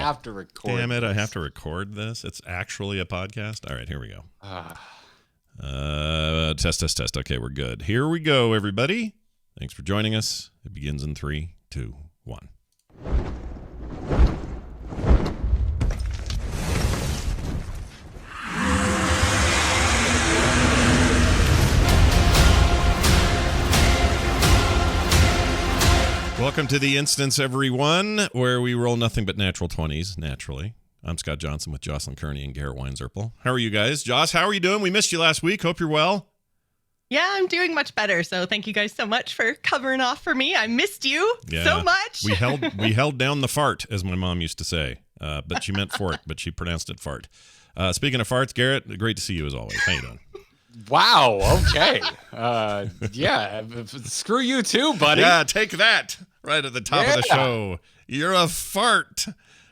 have to record. Damn it, I have to record this. It's actually a podcast. All right, here we go. Test. Okay, we're good. Here we go, everybody. Thanks for joining us. It begins in 3, 2, 1. Welcome to the instance, everyone, where we roll nothing but natural 20s, naturally. I'm Scott Johnson with Jocelyn Kearney and Garrett Weinzerpel. How are you guys? Joss, how are you doing? We missed you last week. Hope you're well. Yeah, I'm doing much better. So thank you guys so much for covering off for me. I missed you so much. we held down the fart, as my mom used to say. But she meant fort, but she pronounced it fart. Speaking of farts, Garrett, great to see you as always. How you doing? Wow. Okay. Yeah. Screw you too, buddy. Yeah, take that right at the top of the show. You're a fart.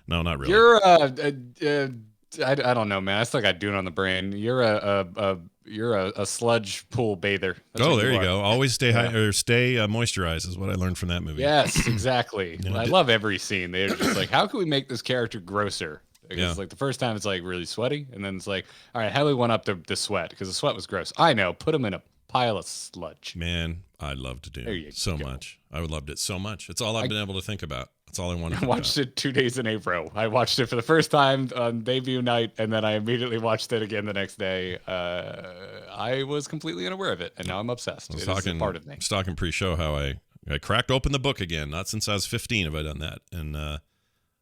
No, not really. You're I don't know, man. I still got Dune on the brain. You're a sludge pool bather. That's there you go. Always stay moisturized is what I learned from that movie. Yes, exactly. I love every scene. They're just like, how can we make this character grosser? Because like the first time it's like really sweaty, and then it's like, all right, how do we one up the sweat? Because the sweat was gross. I know. Put him in a pile of sludge. Man, I loved Dune so much. I loved it so much. It's all I've been able to think about. That's all I wanted to think watched it 2 days in a row. I watched it for the first time on debut night, and then I immediately watched it again the next day. I was completely unaware of it, and now I'm obsessed. It's a part of me. I was talking pre-show how I cracked open the book again. Not since I was 15 have I done that, and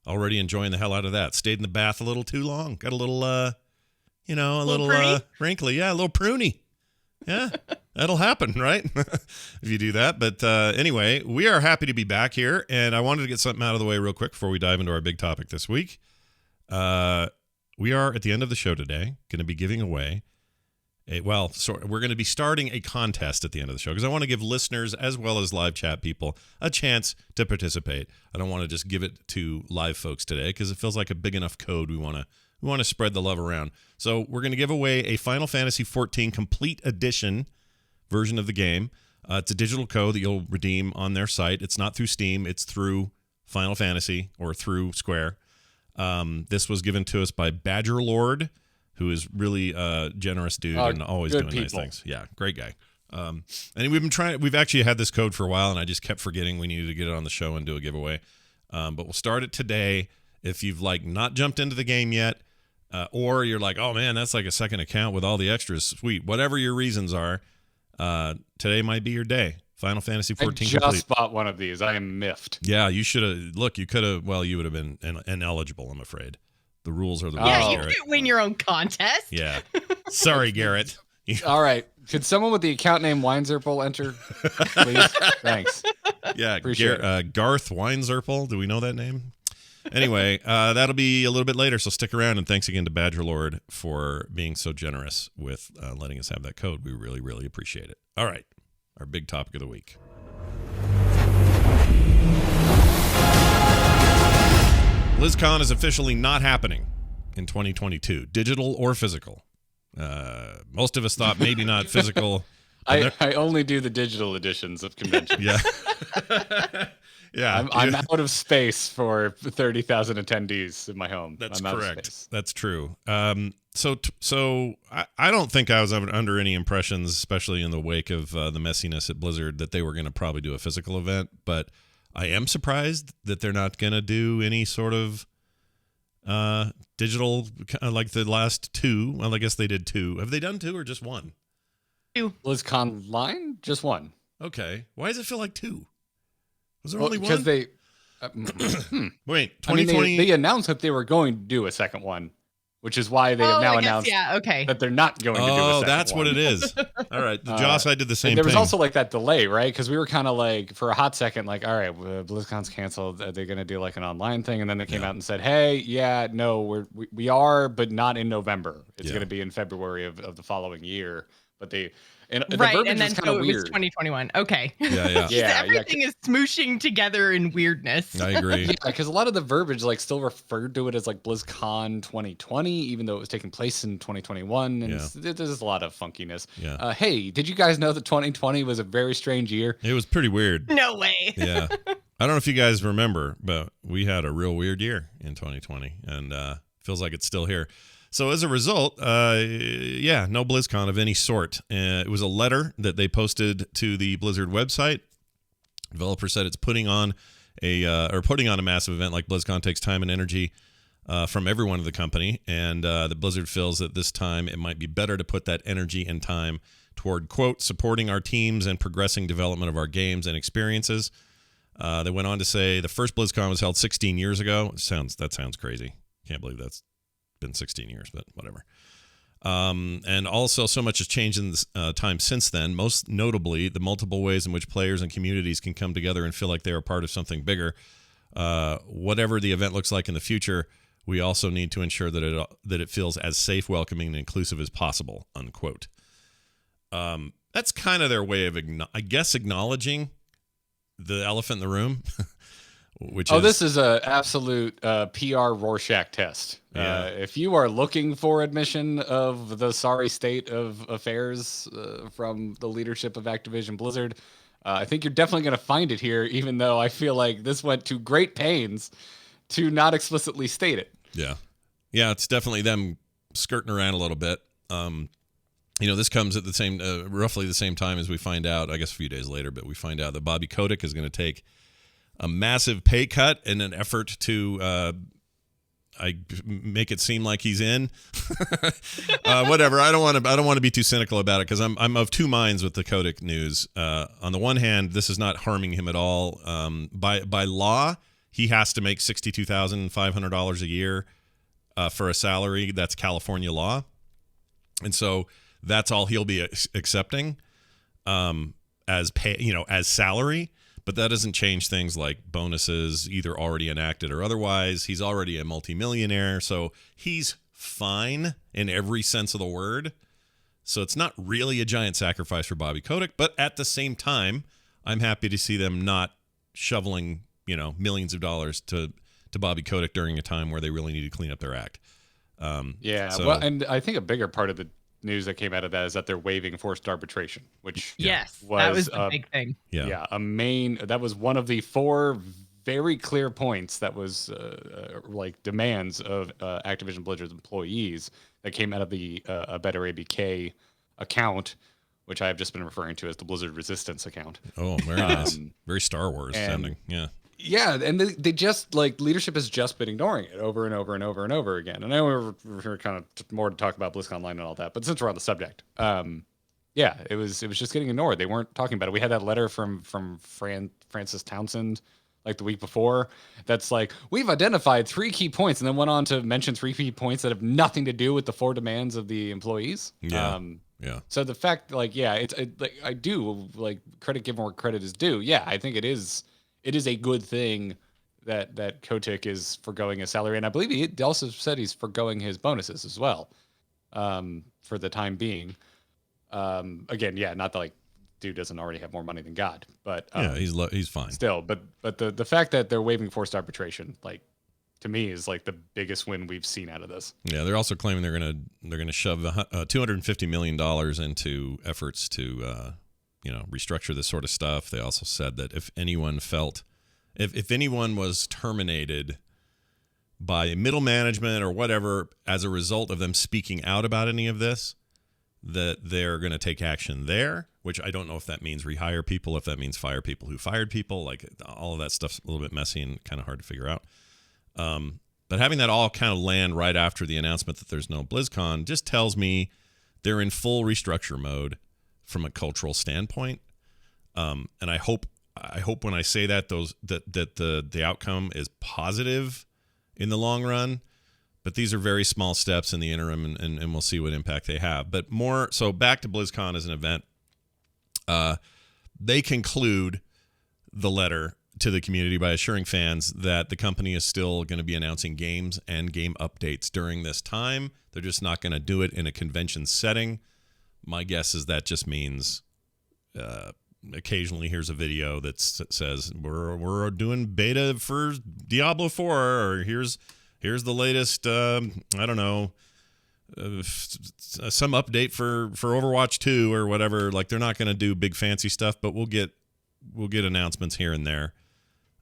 already enjoying the hell out of that. Stayed in the bath a little too long. Got a little, a little wrinkly. Yeah, a little pruny. Yeah, that'll happen, right? If you do that. But anyway, we are happy to be back here, and I wanted to get something out of the way real quick before we dive into our big topic this week. We are at the end of the show today, going to be giving away we're going to be starting a contest at the end of the show because I want to give listeners as well as live chat people a chance to participate. I don't want to just give it to live folks today because it feels like a big enough code. We want to spread the love around. So we're going to give away a Final Fantasy XIV Complete Edition version of the game. It's a digital code that you'll redeem on their site. It's not through Steam. It's through Final Fantasy or through Square. This was given to us by Badger Lord, who is really a generous dude and always doing nice things. Yeah, great guy. And we've actually had this code for a while, and I just kept forgetting we needed to get it on the show and do a giveaway. But we'll start it today. If you've not jumped into the game yet, or you're like, oh man, that's like a second account with all the extras, sweet. Whatever your reasons are, today might be your day. Final Fantasy XIV Complete. I just bought one of these. I am miffed. Yeah, you should have. Look, you could have. Well, you would have been ineligible, I'm afraid. The rules are the rules. Yeah, you can't win your own contest. Yeah. Sorry, Garrett. All right. Could someone with the account name Weinzerpel enter, please? Thanks. Yeah, Garth Weinzerpel. Do we know that name? Anyway, that'll be a little bit later, so stick around. And thanks again to Badger Lord for being so generous with letting us have that code. We really, really appreciate it. All right. Our big topic of the week. Blizzcon is officially not happening in 2022, digital or physical. Most of us thought maybe not physical. I only do the digital editions of conventions. Yeah. Yeah. I'm out of space for 30,000 attendees in my home. That's correct. That's true. So I don't think I was under any impressions, especially in the wake of the messiness at Blizzard, that they were going to probably do a physical event, but I am surprised that they're not going to do any sort of digital like the last two. Well, I guess they did two. Have they done two or just one? Two. BlizzCon line? Just one. Okay. Why does it feel like two? Was there only one? Because they... Wait, 2020... they announced that they were going to do a second one, which is why they have now announced that they're not going to do a second one. Oh, that's what it is. All right. Joss, I did the same thing. There was also like that delay, right? Because we were kind of like, for a hot second, like, all right, BlizzCon's canceled. Are they going to do like an online thing? And then they came out and said, hey, yeah, no, we are, but not in November. It's going to be in February of the follling year. But they... And right, and then so it was 2021. Okay. Yeah. Everything is smooshing together in weirdness. I agree. Yeah, because a lot of the verbiage like still referred to it as like BlizzCon 2020, even though it was taking place in 2021. And there's a lot of funkiness. Yeah. Hey, did you guys know that 2020 was a very strange year? It was pretty weird. No way. Yeah. I don't know if you guys remember, but we had a real weird year in 2020, and feels like it's still here. So as a result, no BlizzCon of any sort. It was a letter that they posted to the Blizzard website. Developer said it's putting on a massive event like BlizzCon takes time and energy from everyone in the company, and the Blizzard feels that this time it might be better to put that energy and time toward, quote, supporting our teams and progressing development of our games and experiences. They went on to say the first BlizzCon was held 16 years ago. That sounds crazy. Can't believe that's been 16 years, but whatever. And also, so much has changed in this time since then, most notably the multiple ways in which players and communities can come together and feel like they are part of something bigger. Whatever the event looks like in the future, we also need to ensure that it feels as safe, welcoming, and inclusive as possible, unquote. That's kind of their way of, acknowledging the elephant in the room. This is a absolute PR Rorschach test. Yeah. If you are looking for admission of the sorry state of affairs from the leadership of Activision Blizzard, I think you're definitely going to find it here, even though I feel like this went to great pains to not explicitly state it. Yeah, it's definitely them skirting around a little bit. This comes at the same, roughly the same time as we find out, I guess a few days later, but we find out that Bobby Kotick is going to take a massive pay cut in an effort to make it seem like he's in. Whatever. I don't want to be too cynical about it, because I'm of two minds with the Kotick news. On the one hand, this is not harming him at all. By law, he has to make $62,500 a year for a salary. That's California law, and so that's all he'll be accepting as pay, as salary. But that doesn't change things like bonuses, either already enacted or otherwise. He's already a multimillionaire, so he's fine in every sense of the word. So it's not really a giant sacrifice for Bobby Kotick, but at the same time, I'm happy to see them not shoveling, millions of dollars to Bobby Kotick during a time where they really need to clean up their act. And I think a bigger part of the news that came out of that is that they're waiving forced arbitration, which that was the big thing. That was one of the 4 very clear points that was like demands of Activision Blizzard's employees that came out of the A Better ABK account, which I have just been referring to as the Blizzard Resistance account. Oh, very nice. Very Star Wars sounding. Yeah, and they just, leadership has just been ignoring it over and over and over and over again. And I know we're kind of more to talk about BlizzCon Online and all that, but since we're on the subject, it was just getting ignored. They weren't talking about it. We had that letter from Francis Townsend the week before that's like, we've identified 3 key points, and then went on to mention 3 key points that have nothing to do with the 4 demands of the employees. So the fact, I do credit given where credit is due. Yeah, I think it is a good thing that Kotick is forgoing his salary, and I believe he also said he's forgoing his bonuses as well, for the time being. Again, not that dude doesn't already have more money than God, but he's fine still. But the fact that they're waiving forced arbitration, to me, is the biggest win we've seen out of this. Yeah, they're also claiming they're gonna shove $250 million into efforts to restructure this sort of stuff. They also said that if anyone was terminated by middle management or whatever as a result of them speaking out about any of this, that they're going to take action there, which I don't know if that means rehire people, if that means fire people who fired people. All of that stuff's a little bit messy and kind of hard to figure out. But having that all kind of land right after the announcement that there's no BlizzCon just tells me they're in full restructure mode from a cultural standpoint, and I hope when I say that the outcome is positive in the long run. But these are very small steps in the interim, and we'll see what impact they have. But more so, back to BlizzCon as an event, they conclude the letter to the community by assuring fans that the company is still going to be announcing games and game updates during this time. They're just not going to do it in a convention setting. My guess is that just means occasionally here's a video that says we're doing beta for Diablo 4, or here's the latest some update for Overwatch 2 or whatever. They're not going to do big fancy stuff, but we'll get announcements here and there.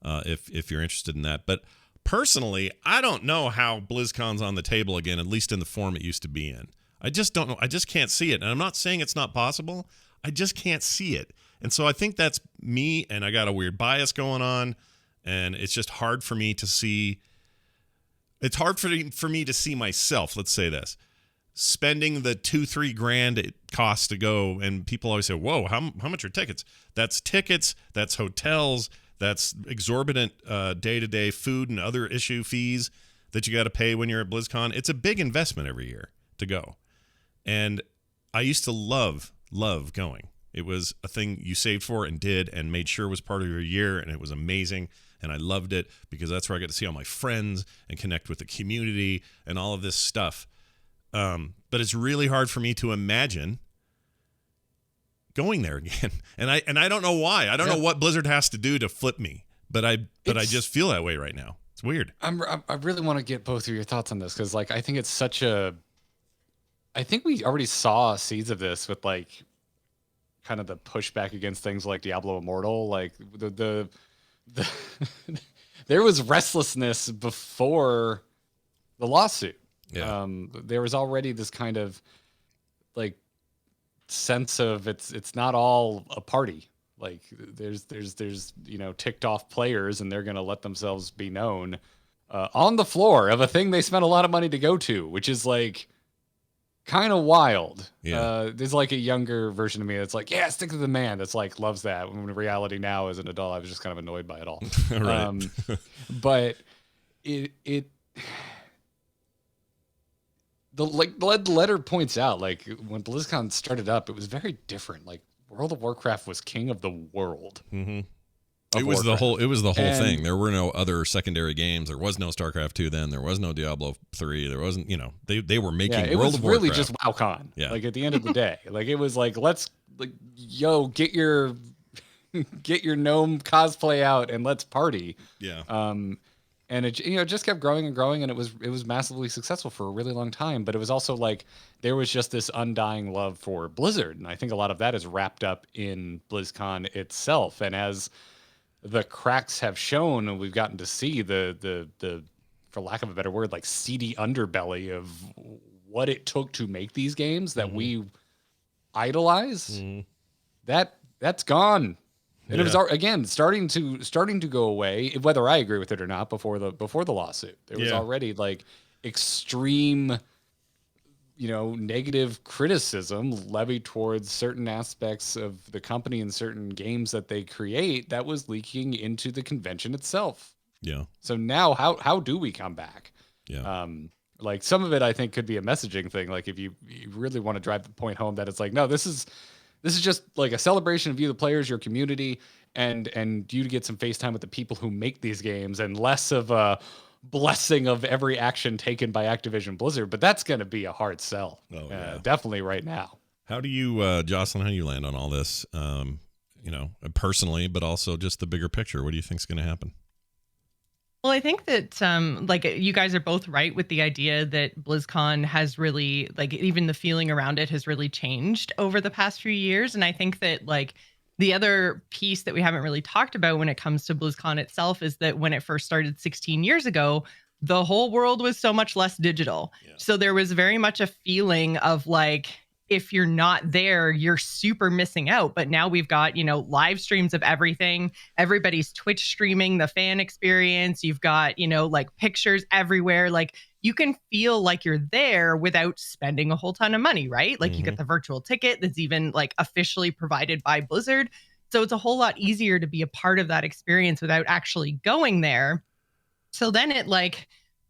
if you're interested in that. But personally, I don't know how BlizzCon's on the table again, at least in the form it used to be in. I just don't know. I just can't see it. And I'm not saying it's not possible. I just can't see it. And so I think that's me, and I got a weird bias going on, and it's just hard for me to see. It's hard for me to see myself, let's say this, spending the $2-3 grand it costs to go. And people always say, whoa, how much are tickets? That's tickets, that's hotels, that's exorbitant day-to-day food and other issue fees that you got to pay when you're at BlizzCon. It's a big investment every year to go. And I used to love going. It was a thing you saved for and did and made sure was part of your year, and it was amazing. And I loved it because that's where I got to see all my friends and connect with the community and all of this stuff. But it's really hard for me to imagine going there again. And I don't know why. I don't know what Blizzard has to do to flip me. But I just feel that way right now. It's weird. I really want to get both of your thoughts on this because, like, I think it's such a. I think we already saw seeds of this with, like, kind of the pushback against things like Diablo Immortal. Like the there was restlessness before the lawsuit. Yeah. There was already this kind of like sense of it's not all a party. Like there's ticked off players, and they're going to let themselves be known on the floor of a thing they spent a lot of money to go to, which is like kind of wild. Yeah. There's like a younger version of me that's like, yeah, stick to the man. That's like loves that. When in reality now as an adult, I was just kind of annoyed by it all. Right. But the letter points out, like when BlizzCon started up, it was very different. Like World of Warcraft was king of the world. Mm-hmm. It was the whole thing. There were no other secondary games. There was no StarCraft 2 then. There was no Diablo 3. There wasn't, they were making World of Warcraft. It was really just WoWCon. Yeah. Like at the end of the day, like it was like, let's get your gnome cosplay out and let's party. Yeah. And it just kept growing and growing, and it was massively successful for a really long time. But it was also like there was just this undying love for Blizzard, and I think a lot of that is wrapped up in BlizzCon itself. And as the cracks have shown, and we've gotten to see the for lack of a better word, like seedy underbelly of what it took to make these games that we idolize. That's gone. And it was again starting to go away, whether I agree with it or not. Before the lawsuit, there was already like extreme, negative criticism levied towards certain aspects of the company and certain games that they create that was leaking into the convention itself. Yeah. So now, how do we come back? Yeah. Like some of it, I think, could be a messaging thing. Like if you really want to drive the point home that it's like, no, this is just like a celebration of you, the players, your community, and you to get some face time with the people who make these games, and less of a blessing of every action taken by Activision Blizzard. But that's going to be a hard sell. Oh, yeah. Definitely right now. How do you, Jocelyn, how do you land on all this, personally, but also just the bigger picture? What do you think is going to happen? Well, I think that you guys are both right with the idea that BlizzCon has really, even the feeling around it has really changed over the past few years. And I think that the other piece that we haven't really talked about when it comes to BlizzCon itself is that when it first started 16 years ago, the whole world was so much less digital. Yeah. So there was very much a feeling of if you're not there, you're super missing out. But now we've got, live streams of everything. Everybody's Twitch streaming the fan experience. You've got, pictures everywhere. You can feel like you're there without spending a whole ton of money, right? You get the virtual ticket that's even officially provided by Blizzard. So it's a whole lot easier to be a part of that experience without actually going there. So then it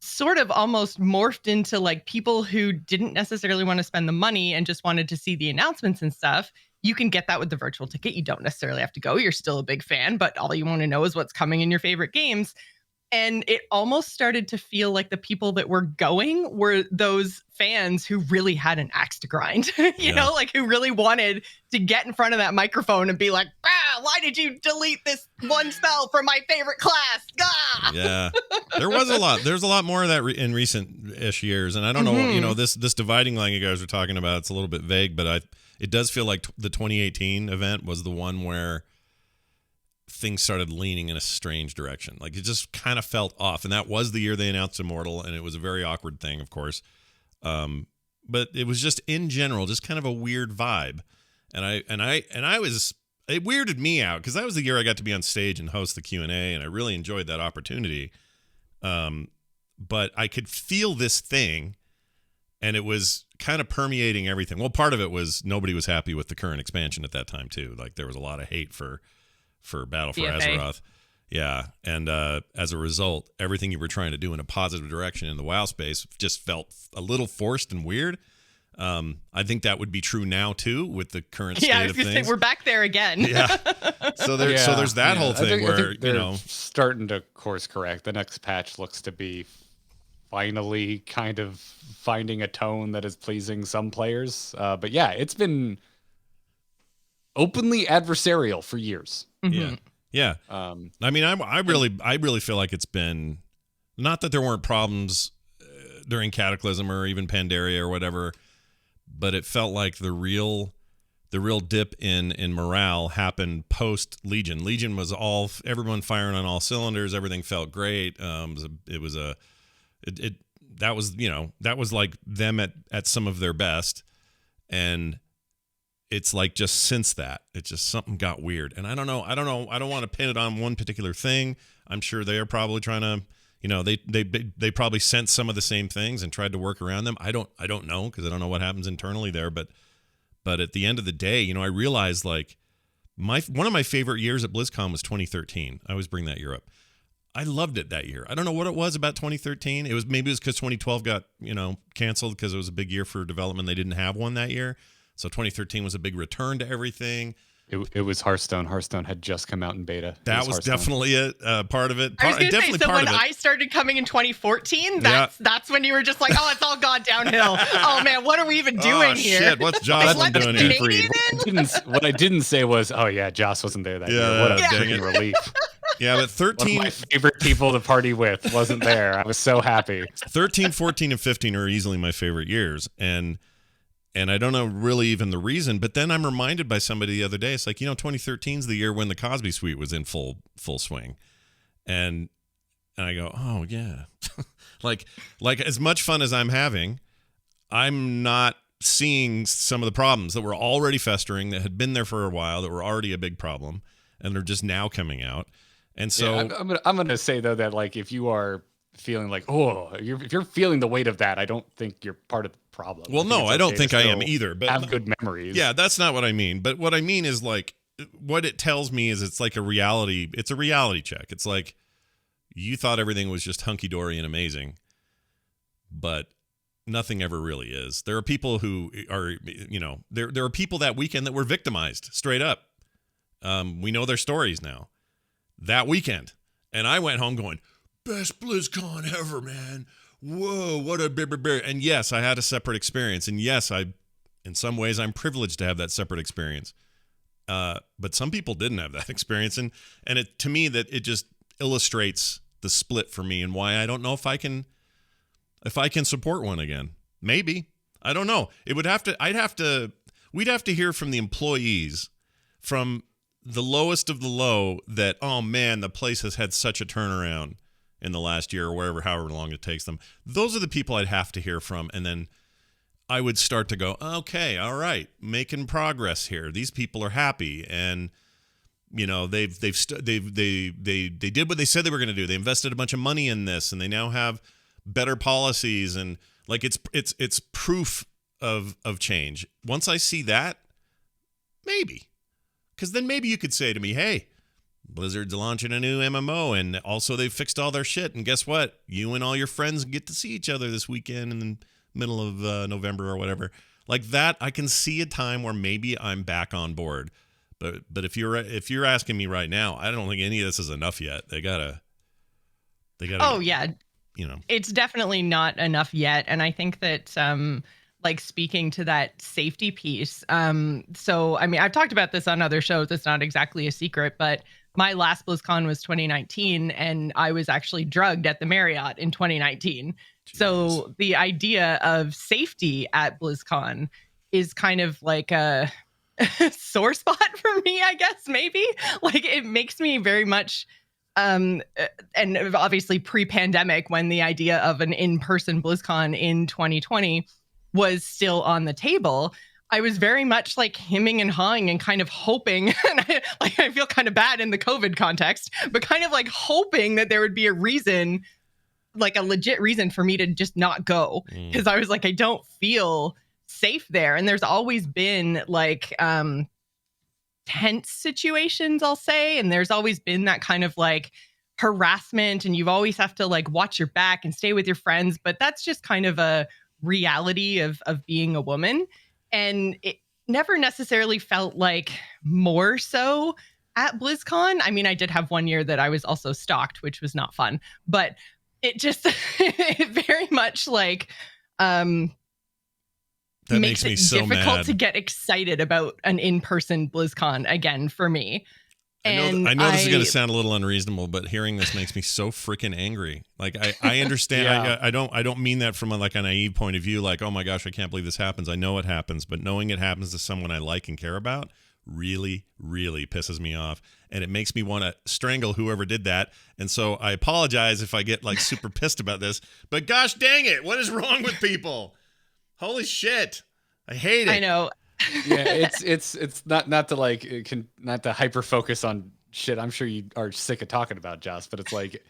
sort of almost morphed into people who didn't necessarily want to spend the money and just wanted to see the announcements and stuff. You can get that with the virtual ticket. You don't necessarily have to go. You're still a big fan, but all you want to know is what's coming in your favorite games. And it almost started to feel like the people that were going were those fans who really had an axe to grind, who really wanted to get in front of that microphone and be like, why did you delete this one spell from my favorite class? Yeah, there was a lot. There's a lot more of that in recent-ish years. And I don't know, this dividing line you guys were talking about, it's a little bit vague, but it does feel like the 2018 event was the one where things started leaning in a strange direction. Like it just kind of felt off. And that was the year they announced Immortal, and it was a very awkward thing, of course. But it was just in general, just kind of a weird vibe. And I was, it weirded me out because that was the year I got to be on stage and host the Q&A, and I really enjoyed that opportunity. But I could feel this thing, and it was kind of permeating everything. Well, part of it was nobody was happy with the current expansion at that time too. Like there was a lot of hate for Battle for Azeroth. Yeah. And as a result, everything you were trying to do in a positive direction in the WoW space just felt a little forced and weird. I think that would be true now too with the current state of things. Say, we're back there again. Yeah. So there's that whole thing where, you know, starting to course correct. The next patch looks to be finally kind of finding a tone that is pleasing some players. But yeah, it's been openly adversarial for years. Mm-hmm. Yeah. I mean, I really feel like it's been, not that there weren't problems during Cataclysm or even Pandaria or whatever, but it felt like the real dip in morale happened post Legion. Legion was everyone firing on all cylinders. Everything felt great. That was like them at some of their best. And it's like just since that, it's just something got weird. And I don't know. I don't want to pin it on one particular thing. I'm sure they are probably trying to, you know, they probably sensed some of the same things and tried to work around them. I don't know, because I don't know what happens internally there. But at the end of the day, you know, I realized like one of my favorite years at BlizzCon was 2013. I always bring that year up. I loved it that year. I don't know what it was about 2013. Maybe it was because 2012 got, you know, canceled because it was a big year for development. They didn't have one that year. So 2013 was a big return to everything. It was Hearthstone. Hearthstone had just come out in beta. That was definitely part of it. I was going to say, so when I started coming in 2014, that's when you were just like, oh, it's all gone downhill. Oh, man, what are we even doing here? Shit, what's Joss doing here? What I didn't say was, oh, yeah, Joss wasn't there that year. What a dang relief. Yeah, but 13... One of my favorite people to party with wasn't there. I was so happy. 13, 14, and 15 are easily my favorite years. And I don't know really even the reason, but then I'm reminded by somebody the other day. It's like, you know, 2013 is the year when the Cosby Suite was in full swing. And I go, oh, yeah. like as much fun as I'm having, I'm not seeing some of the problems that were already festering, that had been there for a while, that were already a big problem, and they're just now coming out. And so I'm gonna say though that like if you are feeling like if you're feeling the weight of that, I don't think you're part of the problem. Well, no, I don't think I am either. But have good memories. Yeah, that's not what I mean. But what I mean is like what it tells me is it's like a reality. It's a reality check. It's like you thought everything was just hunky dory and amazing, but nothing ever really is. There are people who are, you know, there are people that weekend that were victimized straight up. We know their stories now. That weekend, and I went home going, best BlizzCon ever, man. Whoa, what a bear. And yes, I had a separate experience. And yes, in some ways, I'm privileged to have that separate experience. But some people didn't have that experience. And it, to me, that it just illustrates the split for me and why I don't know if I can support one again. Maybe. I don't know. We'd have to hear from the employees, from the lowest of the low, that, oh man, the place has had such a turnaround in the last year or however long it takes them. Those are the people I'd have to hear from. And then I would start to go, okay, all right, making progress here. These people are happy. And, you know, they did what they said they were going to do. They invested a bunch of money in this, and they now have better policies. And like, it's proof of change. Once I see that, maybe. Because then maybe you could say to me, hey, Blizzard's launching a new MMO, and also they've fixed all their shit. And guess what? You and all your friends get to see each other this weekend in the middle of November or whatever. Like that, I can see a time where maybe I'm back on board. But if you're asking me right now, I don't think any of this is enough yet. They gotta. Oh yeah, you know, it's definitely not enough yet. And I think that like speaking to that safety piece. So, I mean, I've talked about this on other shows. It's not exactly a secret, but my last BlizzCon was 2019, and I was actually drugged at the Marriott in 2019. Jeez. So the idea of safety at BlizzCon is kind of like sore spot for me, I guess, maybe. Like, it makes me very much and obviously pre-pandemic, when the idea of an in-person BlizzCon in 2020 was still on the table, I was very much like hemming and hawing and kind of hoping, and I feel kind of bad in the COVID context, but kind of like hoping that there would be a reason, like a legit reason for me to just not go, because I was like, I don't feel safe there. And there's always been like tense situations, I'll say, and there's always been that kind of like harassment, and you always have to like watch your back and stay with your friends, but that's just kind of a reality of being a woman. And it never necessarily felt like more so at BlizzCon. I mean, I did have one year that I was also stalked, which was not fun, but it just it very much like that makes me it so difficult mad to get excited about an in-person BlizzCon again for me. And I know this is going to sound a little unreasonable, but hearing this makes me so freaking angry. Like I understand. Yeah. I don't mean that from like a naive point of view. Like, oh my gosh, I can't believe this happens. I know it happens, but knowing it happens to someone I like and care about really, really pisses me off, and it makes me want to strangle whoever did that. And so I apologize if I get like super pissed about this. But gosh dang it, what is wrong with people? Holy shit, I hate it. I know. Yeah, it's not to like not to hyper focus on shit I'm sure you are sick of talking about, Joss, but it's like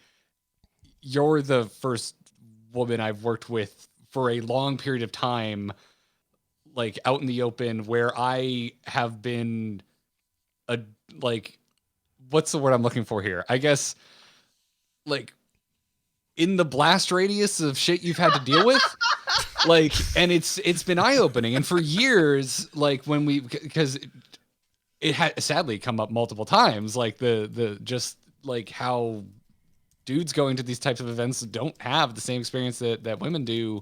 you're the first woman I've worked with for a long period of time, like out in the open, where I have been a like, what's the word I'm looking for here? I guess like in the blast radius of shit you've had to deal with. Like, and it's been eye-opening. And for years, like when because it had sadly come up multiple times, like the just like how dudes going to these types of events don't have the same experience that women do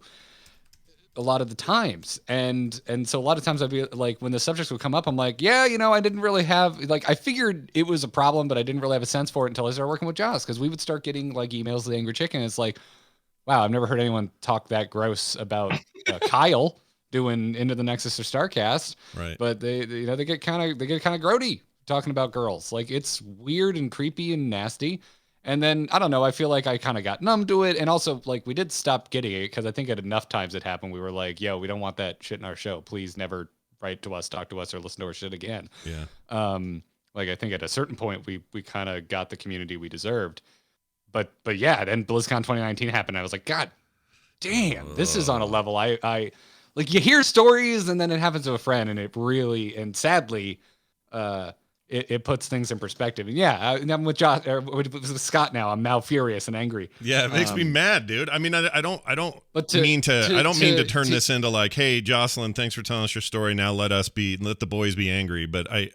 a lot of the times. And so a lot of times I'd be like, when the subjects would come up, I'm like, yeah, I didn't really have, like, I figured it was a problem, but I didn't really have a sense for it until I started working with Joss, because we would start getting like emails to the Angry Chicken. It's like, wow, I've never heard anyone talk that gross about Kyle doing Into the Nexus or Starcast. Right. But they get kind of grody talking about girls. Like, it's weird and creepy and nasty. And then I don't know, I feel like I kind of got numb to it. And also, like, we did stop getting it because I think at enough times it happened, we were like, yo, we don't want that shit in our show. Please never write to us, talk to us, or listen to our shit again. Yeah. Like, I think at a certain point we kind of got the community we deserved. But yeah, then BlizzCon 2019 happened. I was like, God damn, this is on a level I like. You hear stories, and then it happens to a friend, and it really, and sadly, it puts things in perspective. And yeah, I'm with Josh, or with Scott now. I'm now furious and angry. Yeah, it makes me mad, dude. I mean, I don't mean to turn this into like, hey, Jocelyn, thanks for telling us your story. Now let the boys be angry. But I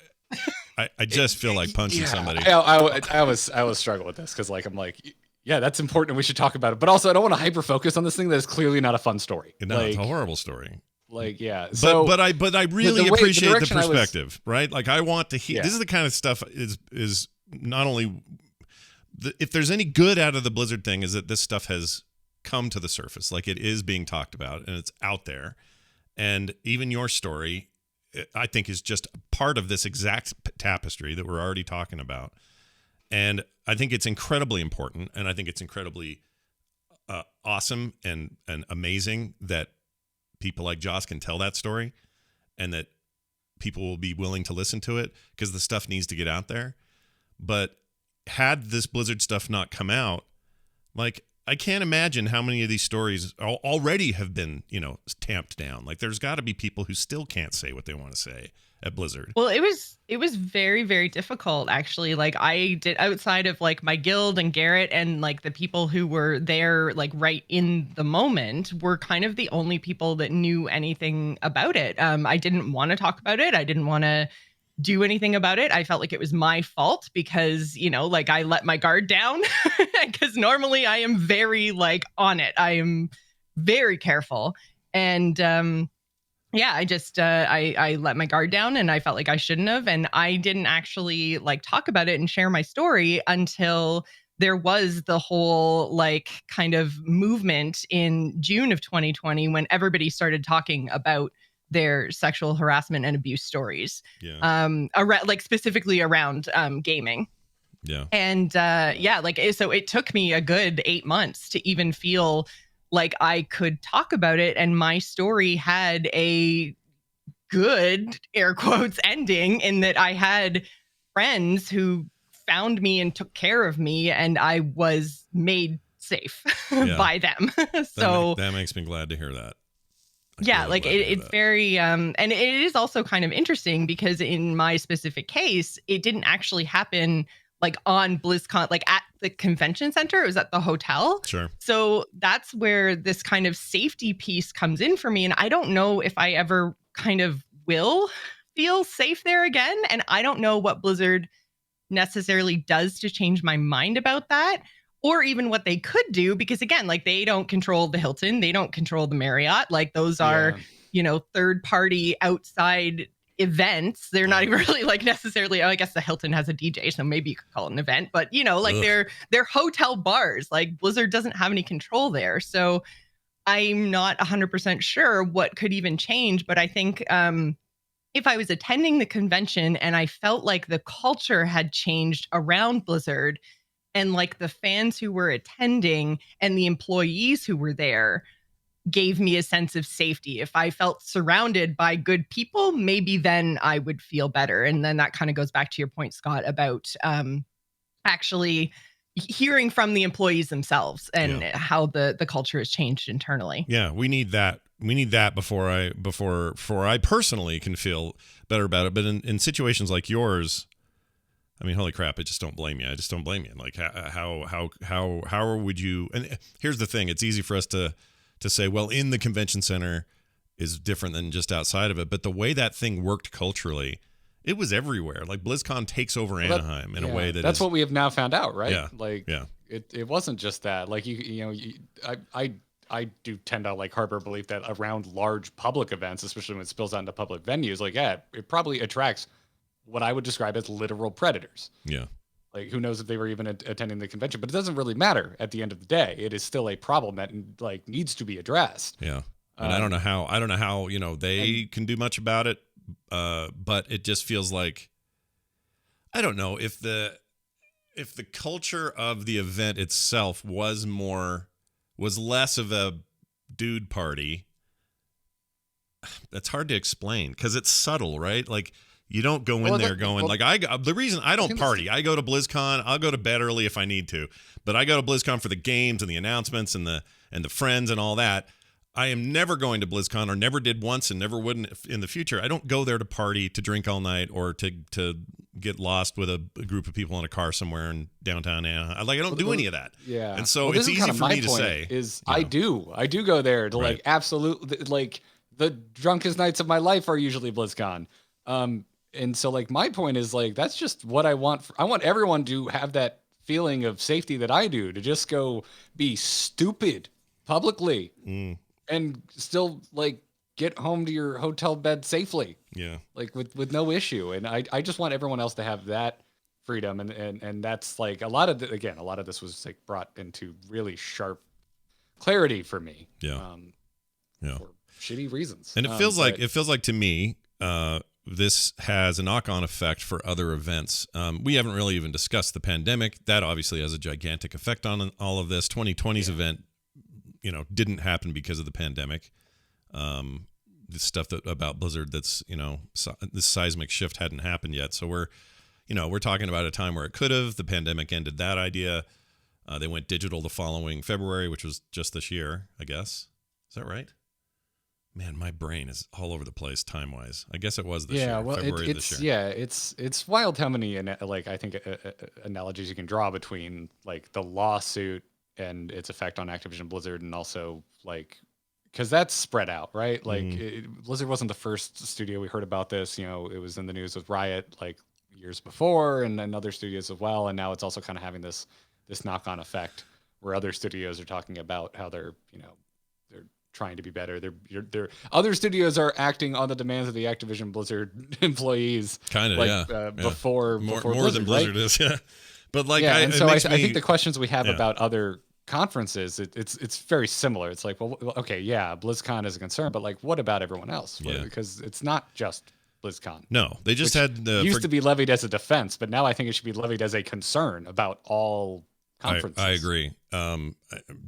just feel like punching somebody. I was struggling with this because, like, I'm like, yeah, that's important and we should talk about it. But also, I don't want to hyper focus on this thing that is clearly not a fun story. No, like, it's a horrible story. Like, yeah. So, but I really appreciate the perspective, right? Like, I want to hear. Yeah. This is the kind of stuff is not only if there's any good out of the Blizzard thing, is that this stuff has come to the surface. Like, it is being talked about and it's out there. And even your story, I think, is just part of this exact tapestry that we're already talking about. And I think it's incredibly important, and I think it's incredibly awesome and amazing that people like Joss can tell that story, and that people will be willing to listen to it, because the stuff needs to get out there. But had this Blizzard stuff not come out, like, I can't imagine how many of these stories already have been, tamped down. Like, there's got to be people who still can't say what they want to say at Blizzard. Well, it was very, very difficult, actually. Like, I did, outside of like my guild and Garrett and like the people who were there, like right in the moment, were kind of the only people that knew anything about it. I didn't want to talk about it. I didn't want to do anything about it. I felt like it was my fault because, like, I let my guard down, because normally I am very like on it. I am very careful. And yeah, I just I let my guard down, and I felt like I shouldn't have. And I didn't actually like talk about it and share my story until there was the whole like kind of movement in June of 2020, when everybody started talking about their sexual harassment and abuse stories. Yeah. Like specifically around gaming. Yeah. And like, so it took me a good 8 months to even feel like I could talk about it, and my story had a good, air quotes, ending, in that I had friends who found me and took care of me, and I was made safe by them. So that makes me glad to hear that. Yeah, like it's very and it is also kind of interesting because in my specific case, it didn't actually happen like on BlizzCon, like at the convention center. It was at the hotel. Sure. So that's where this kind of safety piece comes in for me. And I don't know if I ever kind of will feel safe there again. And I don't know what Blizzard necessarily does to change my mind about that, or even what they could do, because again, like, they don't control the Hilton, they don't control the Marriott. Like, those are, third party outside events. They're not even really like necessarily, I guess the Hilton has a DJ, so maybe you could call it an event, but they're hotel bars. Like, Blizzard doesn't have any control there. So I'm not 100% sure what could even change, but I think if I was attending the convention and I felt like the culture had changed around Blizzard, and like the fans who were attending and the employees who were there gave me a sense of safety, if I felt surrounded by good people, maybe then I would feel better. And then that kind of goes back to your point, Scott, about actually hearing from the employees themselves and how the culture has changed internally. Yeah, we need that. We need that before I personally can feel better about it. But in situations like yours, I mean, holy crap! I just don't blame you. Like, how would you? And here's the thing: it's easy for us to say, well, in the convention center is different than just outside of it. But the way that thing worked culturally, it was everywhere. Like, BlizzCon takes over Anaheim in a way that's what we have now found out, right? Yeah. Like, it wasn't just that. Like, I do tend to like harbor belief that around large public events, especially when it spills out into public venues, like, it probably attracts what I would describe as literal predators. Yeah. Like, who knows if they were even attending the convention, but it doesn't really matter at the end of the day. It is still a problem that like needs to be addressed. Yeah. And I don't know how, they can do much about it. But it just feels like, I don't know if the culture of the event itself was less of a dude party. That's hard to explain because it's subtle, right? Like, you don't go in there going like, the reason I don't party, I go to BlizzCon, I'll go to bed early if I need to, but I go to BlizzCon for the games and the announcements and the friends and all that. I am never going to BlizzCon, or never did once and never would in the future. I don't go there to party, to drink all night, or to get lost with a group of people in a car somewhere in downtown Anaheim. I don't do any of that. Yeah. And so it's easy for me to say. I do go there to like absolutely, like, the drunkest nights of my life are usually BlizzCon. And so, like, my point is, like, that's just what I want. I want everyone to have that feeling of safety that I do, to just go be stupid publicly and still, like, get home to your hotel bed safely. Yeah. Like, with no issue. And I just want everyone else to have that freedom. And that's, like, a lot of this was, like, brought into really sharp clarity for me. Yeah. For shitty reasons. And it feels like to me, this has a knock-on effect for other events. We haven't really even discussed the pandemic. That obviously has a gigantic effect on all of this. 2020's event, didn't happen because of the pandemic. The stuff about Blizzard that's, this seismic shift hadn't happened yet. So we're talking about a time where it could have. The pandemic ended that idea. They went digital the following February, which was just this year, I guess. Is that right? Man, my brain is all over the place time-wise. I guess it was this year, February of this year. Yeah, it's wild how many, I think, analogies you can draw between, like, the lawsuit and its effect on Activision Blizzard, and also, like, because that's spread out, right? Like, Blizzard wasn't the first studio we heard about this. It was in the news with Riot, like, years before, and then other studios as well. And now it's also kind of having this knock-on effect where other studios are talking about how they're trying to be better. They're other studios are acting on the demands of the Activision Blizzard employees. Kind of, before more Blizzard, than Blizzard right? is, yeah. But like, I think the questions we have about other conferences, it's very similar. It's like, well, okay, yeah, BlizzCon is a concern, but like, what about everyone else? Yeah. Because it's not just BlizzCon. No, they just had used to be levied as a defense, but now I think it should be levied as a concern about all conferences. I agree.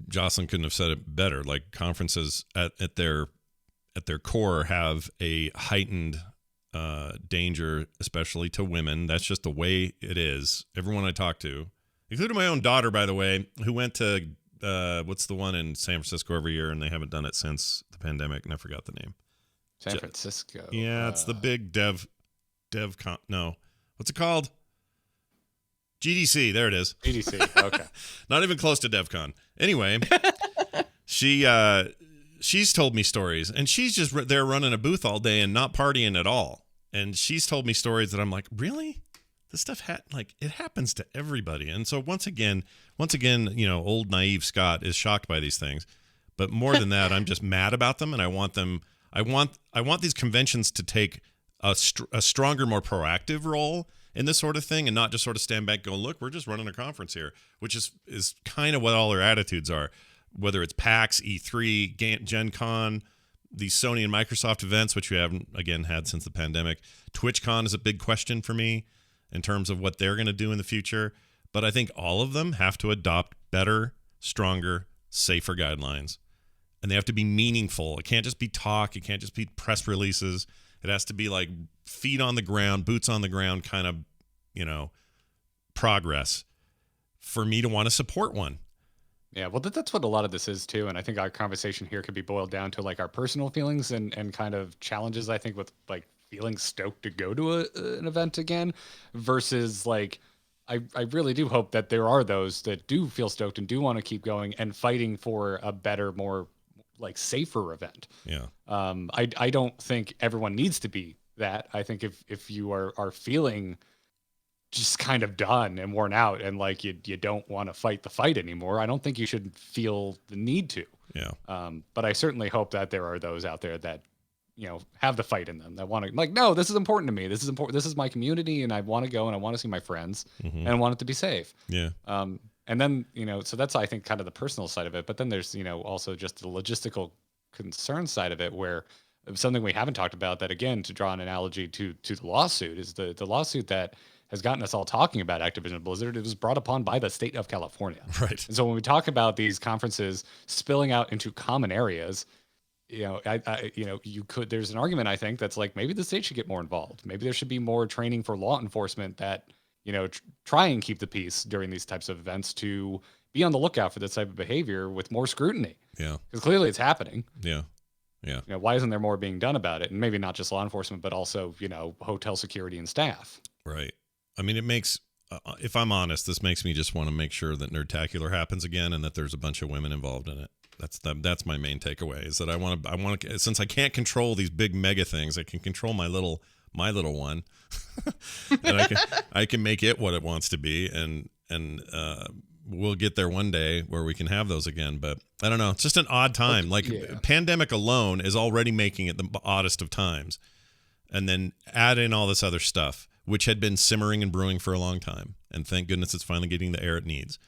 Jocelyn couldn't have said it better. Like, conferences at their core have a heightened danger, especially to women. That's just the way it is. Everyone I talk to, including my own daughter, by the way, who went to what's the one in San Francisco every year, and they haven't done it since the pandemic, and I forgot the name. San Francisco. Yeah, it's the big DevCon. No, what's it called? GDC. There it is. GDC. Okay. Not even close to DevCon. Anyway, she's told me stories, and she's just there running a booth all day and not partying at all. And she's told me stories that I'm like, really? This stuff it happens to everybody. And so once again, old naive Scott is shocked by these things. But more than that, I'm just mad about them, and I want these conventions to take a stronger, more proactive role in this sort of thing, and not just sort of stand back going, look, we're just running a conference here, which is kind of what all their attitudes are. Whether it's PAX, E3, Gen Con, these Sony and Microsoft events, which we haven't, again, had since the pandemic. TwitchCon is a big question for me in terms of what they're going to do in the future. But I think all of them have to adopt better, stronger, safer guidelines. And they have to be meaningful. It can't just be talk. It can't just be press releases. It has to be like feet on the ground, boots on the ground kind of, progress for me to want to support one. Yeah, well, that's what a lot of this is too. And I think our conversation here could be boiled down to like our personal feelings and kind of challenges, I think, with like feeling stoked to go to an event again versus like, I really do hope that there are those that do feel stoked and do want to keep going and fighting for a better, more like safer event. Yeah. I don't think everyone needs to be that. I think if you are feeling just kind of done and worn out and like you don't want to fight the fight anymore, I don't think you should feel the need to. Yeah. But I certainly hope that there are those out there that, have the fight in them, that want to like, no, this is important to me. This is important. This is my community, and I want to go and I want to see my friends and I want it to be safe. Yeah. And then, so that's, I think, kind of the personal side of it. But then there's, also just the logistical concern side of it, where something we haven't talked about that, again, to draw an analogy to the lawsuit, is the lawsuit that has gotten us all talking about Activision Blizzard. It was brought upon by the state of California. Right. And so when we talk about these conferences spilling out into common areas, there's an argument, I think, that's like, maybe the state should get more involved. Maybe there should be more training for law enforcement that, try and keep the peace during these types of events, to be on the lookout for this type of behavior with more scrutiny. Yeah. Because clearly it's happening. Yeah. Yeah. Why isn't there more being done about it? And maybe not just law enforcement, but also, hotel security and staff. Right. I mean, it makes, if I'm honest, this makes me just want to make sure that Nerdtacular happens again and that there's a bunch of women involved in it. That's my main takeaway, is that I want to, since I can't control these big mega things, I can control my little one, and I can make it what it wants to be, and we'll get there one day where we can have those again. But I don't know, it's just an odd time. Pandemic alone is already making it the oddest of times, and then add in all this other stuff, which had been simmering and brewing for a long time, and thank goodness it's finally getting the air it needs.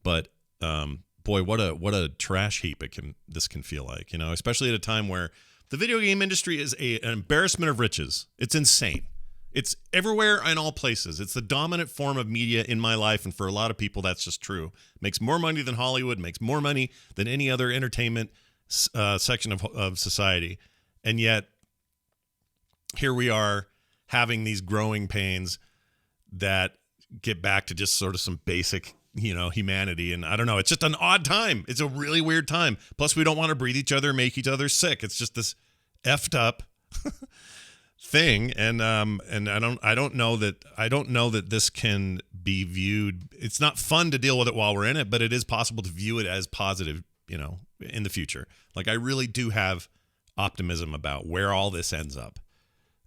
But boy, what a trash heap this can feel like, especially at a time where the video game industry is an embarrassment of riches. It's insane. It's everywhere and all places. It's the dominant form of media in my life, and for a lot of people, that's just true. Makes more money than Hollywood, makes more money than any other entertainment section of society. And yet, here we are having these growing pains that get back to just sort of some basic humanity. And I don't know, it's just an odd time. It's a really weird time. Plus, we don't want to breathe each other, make each other sick. It's just this effed up thing. And I don't know that this can be viewed. It's not fun to deal with it while we're in it, but it is possible to view it as positive, in the future. Like, I really do have optimism about where all this ends up.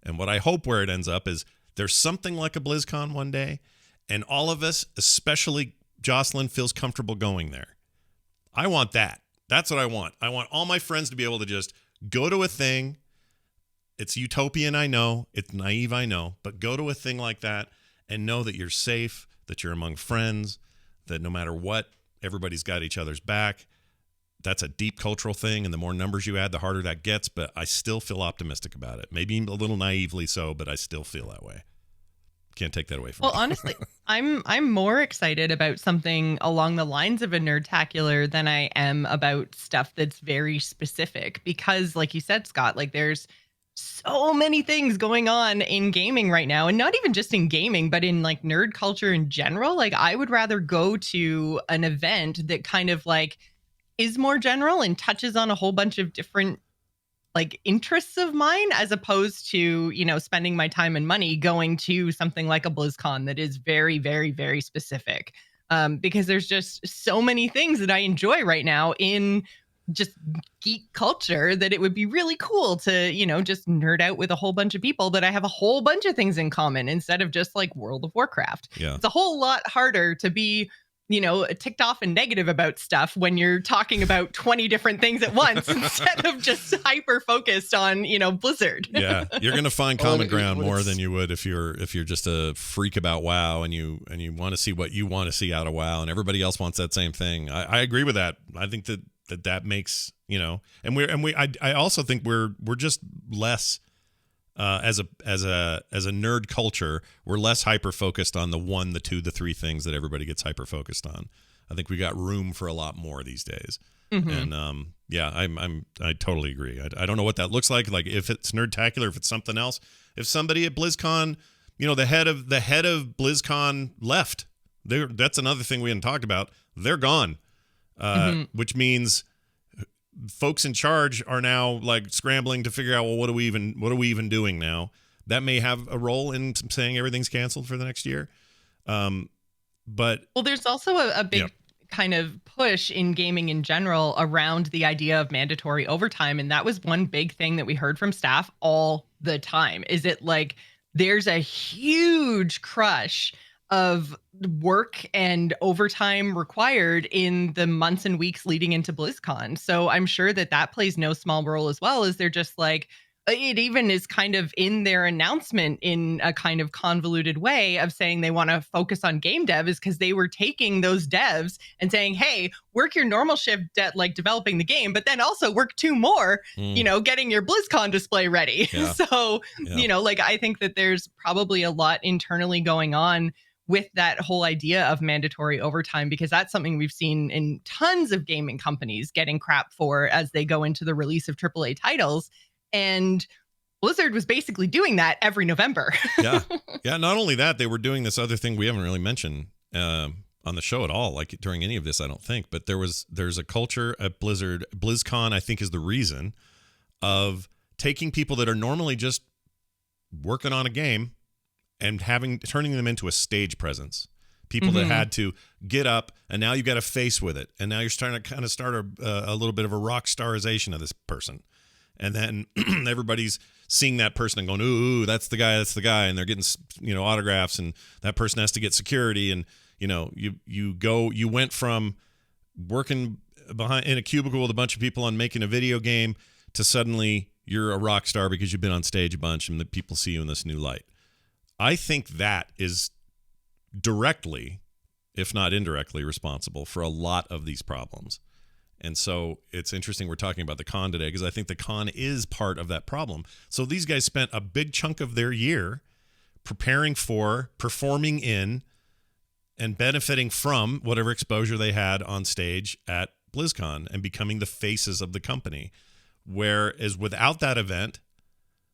And what I hope where it ends up is there's something like a BlizzCon one day, and all of us, especially Jocelyn, feels comfortable going there. I want that. That's what I want. I want all my friends to be able to just go to a thing. It's utopian, I know. It's naive, I know. But go to a thing like that and know that you're safe, that you're among friends, that no matter what everybody's got each other's back. That's a deep cultural thing, and the more numbers you add, the harder that gets, but I still feel optimistic about it. Maybe a little naively so, but I still feel that way. Can't take that away from me. Well, honestly, I'm more excited about something along the lines of a nerdtacular than I am about stuff that's very specific, because like you said, Scott, like there's so many things going on in gaming right now, and not even just in gaming, but in like nerd culture in general. Like I would rather go to an event that kind of like is more general and touches on a whole bunch of different like interests of mine, as opposed to, you know, spending my time and money going to something like a BlizzCon that is very, very, very specific. Because there's just so many things that I enjoy right now in just geek culture that it would be really cool to, you know, just nerd out with a whole bunch of people that I have a whole bunch of things in common instead of just like World of Warcraft. Yeah. It's a whole lot harder to be, you know, ticked off and negative about stuff when you're talking about 20 different things at once instead of just hyper focused on, you know, Blizzard. Yeah, you're going to find common ground more than you would if you're just a freak about WoW and you want to see what you want to see out of WoW, and everybody else wants that same thing. I agree with that. I think that makes, you know, I also think we're just less as a nerd culture, we're less hyper focused on the 1, the 2, the 3 things that everybody gets hyper focused on. I think we got room for a lot more these days. Mm-hmm. And yeah, I totally agree. I don't know what that looks like. Like if it's nerdtacular, if it's something else. If somebody at BlizzCon, you know, the head of BlizzCon left. That's another thing we hadn't talked about. They're gone, which means folks in charge are now like scrambling to figure out, well, what are we even doing now? That may have a role in saying everything's canceled for the next year. But there's also a big kind of push in gaming in general around the idea of mandatory overtime, and that was one big thing that we heard from staff all the time. Is it like there's a huge crush of work and overtime required in the months and weeks leading into BlizzCon. So I'm sure that plays no small role as well, as they're just like, it even is kind of in their announcement in a kind of convoluted way of saying they want to focus on game dev, is because they were taking those devs and saying, hey, work your normal shift like developing the game, but then also work 2 more, you know, getting your BlizzCon display ready. Yeah. So, you know, like I think that there's probably a lot internally going on with that whole idea of mandatory overtime, because that's something we've seen in tons of gaming companies getting crap for as they go into the release of AAA titles. And Blizzard was basically doing that every November. Yeah. Not only that, they were doing this other thing we haven't really mentioned on the show at all, like during any of this, I don't think. But there's a culture at Blizzard. BlizzCon, I think, is the reason of taking people that are normally just working on a game and turning them into a stage presence. People that had to get up, and now you've got a face with it, and now you're starting to kind of start a little bit of a rock starization of this person, and then everybody's seeing that person and going, ooh, that's the guy, and they're getting, you know, autographs, and that person has to get security, and you know, you went from working behind in a cubicle with a bunch of people on making a video game to suddenly you're a rock star because you've been on stage a bunch and the people see you in this new light. I think that is directly, if not indirectly, responsible for a lot of these problems. And so it's interesting we're talking about the con today, because I think the con is part of that problem. So these guys spent a big chunk of their year preparing for, performing in, and benefiting from whatever exposure they had on stage at BlizzCon and becoming the faces of the company. Whereas without that event,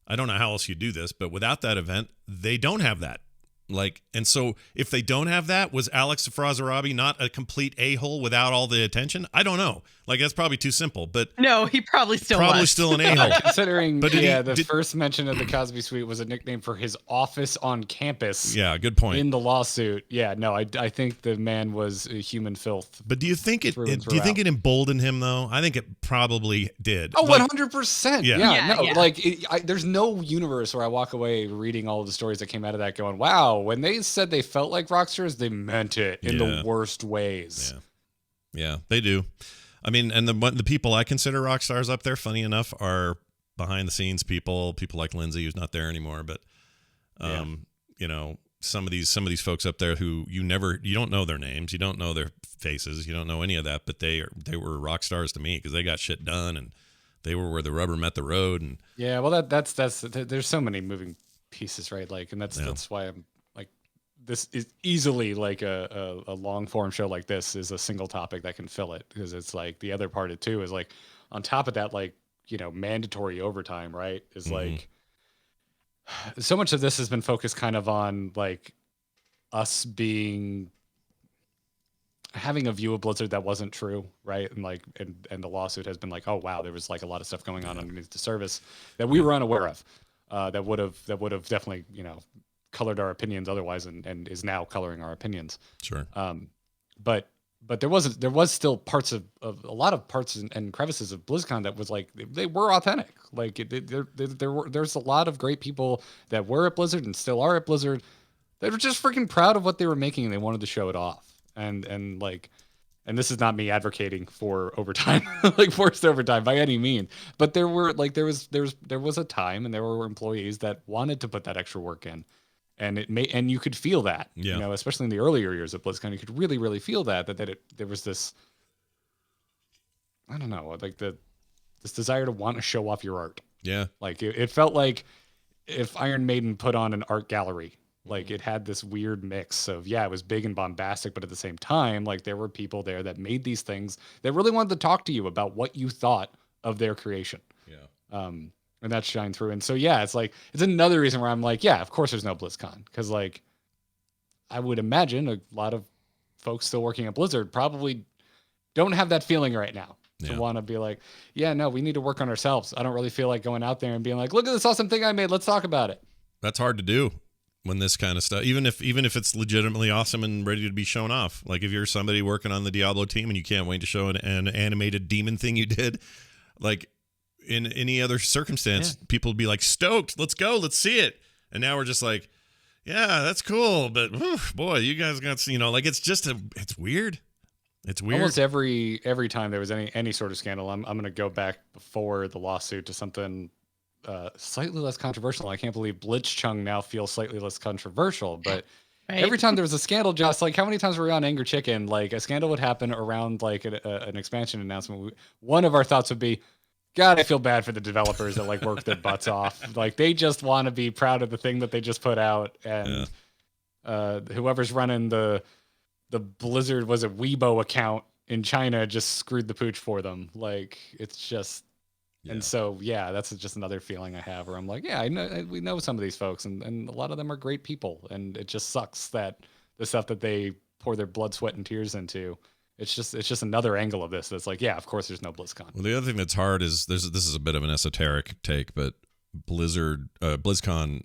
I don't know how else you do this, but without that event, they don't have that. Like, and so if they don't have that, was Alex Frazarabi not a complete a-hole without all the attention? I don't know. Like, that's probably too simple, but no, he probably still was. Still an a-hole. Considering, but the first mention of the Cosby Suite was a nickname for his office on campus. Yeah, good point. In the lawsuit. Yeah, no, I think the man was human filth. But do you think it emboldened him though? I think it probably did. Oh, 100%. Yeah. Like there's no universe where I walk away reading all of the stories that came out of that going, wow, when they said they felt like rock stars, they meant it in the worst ways. Yeah, they do. I mean, and the people I consider rock stars up there, funny enough, are behind the scenes people like Lindsay, who's not there anymore. But, you know, some of these folks up there who you don't know their names, you don't know their faces, you don't know any of that, but they were rock stars to me because they got shit done and they were where the rubber met the road. And yeah, well, that's there's so many moving pieces, right? Like, and that's why I'm like, this is easily like a long form show like this is a single topic that can fill it, because it's like the other part of it too is like on top of that, like, you know, mandatory overtime, right? Is like so much of this has been focused kind of on like us having a view of Blizzard that wasn't true, right? And like, and the lawsuit has been like, oh wow, there was like a lot of stuff going on underneath the surface that we were unaware of, that would have definitely, you know, colored our opinions otherwise, and is now coloring our opinions. Sure. But there was still parts of a lot of parts and crevices of BlizzCon that was like they were authentic. Like there's a lot of great people that were at Blizzard and still are at Blizzard that were just freaking proud of what they were making and they wanted to show it off. And like, and this is not me advocating for overtime, like forced overtime by any means, but there was a time and there were employees that wanted to put that extra work in, and you could feel that, you know, especially in the earlier years of BlizzCon, you could really, really feel that there was this, I don't know, like this desire to want to show off your art. Yeah. Like it felt like if Iron Maiden put on an art gallery. Like it had this weird mix of, yeah, it was big and bombastic, but at the same time, like there were people there that made these things that really wanted to talk to you about what you thought of their creation. Yeah. And that shined through. And so, yeah, it's like, it's another reason where I'm like, yeah, of course there's no BlizzCon. Cause like, I would imagine a lot of folks still working at Blizzard probably don't have that feeling right now to want to be like, yeah, no, we need to work on ourselves. I don't really feel like going out there and being like, look at this awesome thing I made. Let's talk about it. That's hard to do. When this kind of stuff, even if it's legitimately awesome and ready to be shown off, like if you're somebody working on the Diablo team and you can't wait to show an animated demon thing you did, like in any other circumstance, people would be like stoked, let's go, let's see it. And now we're just like, yeah, that's cool, but boy, you guys got, you know, like it's weird. It's weird. Almost every time there was any sort of scandal, I'm going to go back before the lawsuit to something slightly less controversial. I can't believe Blitzchung now feels slightly less controversial, but every time there was a scandal, just like how many times were we on Angry Chicken? Like a scandal would happen around like an expansion announcement. One of our thoughts would be, God, I feel bad for the developers that like work their butts off. Like they just want to be proud of the thing that they just put out, and whoever's running the Blizzard was a Weibo account in China just screwed the pooch for them. Like it's just. And so, yeah, that's just another feeling I have where I'm like, yeah, we know some of these folks and a lot of them are great people. And it just sucks that the stuff that they pour their blood, sweat, and tears into, it's just another angle of this. That's like, yeah, of course there's no BlizzCon. Well, the other thing that's hard is this is a bit of an esoteric take, but BlizzCon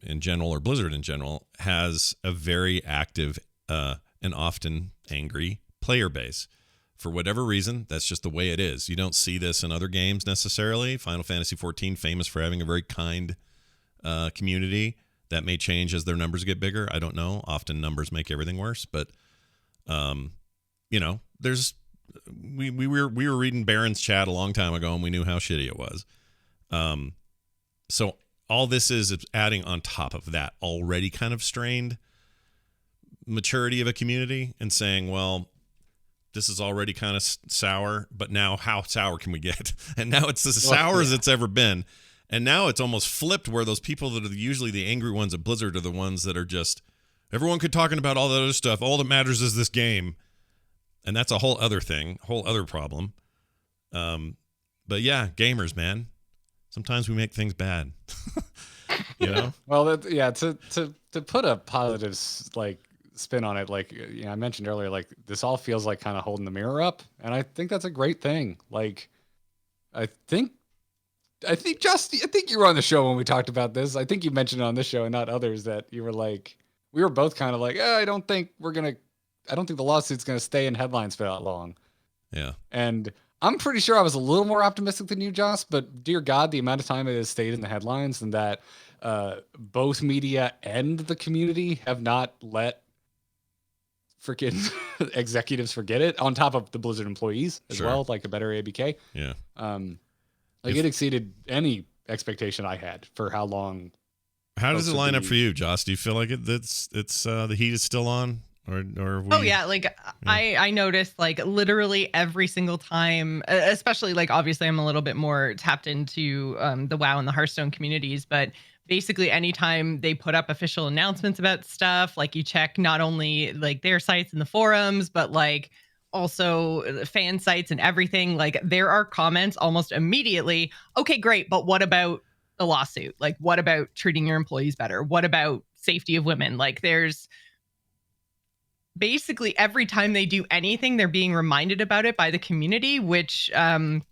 in general, or Blizzard in general, has a very active and often angry player base. For whatever reason, that's just the way it is. You don't see this in other games necessarily. Final Fantasy XIV, famous for having a very kind community. That may change as their numbers get bigger. I don't know. Often numbers make everything worse. But, you know, we were reading Baron's chat a long time ago, and we knew how shitty it was. So all this is adding on top of that already kind of strained maturity of a community and saying, well, this is already kind of sour, but now how sour can we get? And now it's as sour as it's ever been. And now it's almost flipped where those people that are usually the angry ones at Blizzard are the ones that are just, everyone could talking about all that other stuff. All that matters is this game. And that's a whole other thing, whole other problem. But yeah, gamers, man. Sometimes we make things bad. You know? Well, to put a positive, like, spin on it, like, you know, I mentioned earlier, like this all feels like kind of holding the mirror up, and I think that's a great thing. Like I think Justin, I think you were on the show when we talked about this. I think you mentioned it on this show and not others that you were like, we were both kind of like, I don't think the lawsuit's gonna stay in headlines for that long. Yeah. And I'm pretty sure I was a little more optimistic than you, Joss, but dear God, the amount of time it has stayed in the headlines, and that both media and the community have not let freaking executives forget it, on top of the Blizzard employees as well, like a better ABK. Yeah. It exceeded any expectation I had for how long How does folks it would line up be- for you, Joss? Do you feel like it's the heat is still on, or Oh yeah, like I noticed like literally every single time, especially like obviously I'm a little bit more tapped into the WoW and the Hearthstone communities, but basically anytime they put up official announcements about stuff, like you check not only like their sites and the forums, but like also fan sites and everything, like there are comments almost immediately. Okay, great, but what about the lawsuit? Like what about treating your employees better? What about safety of women? Like there's basically every time they do anything, they're being reminded about it by the community, which I'm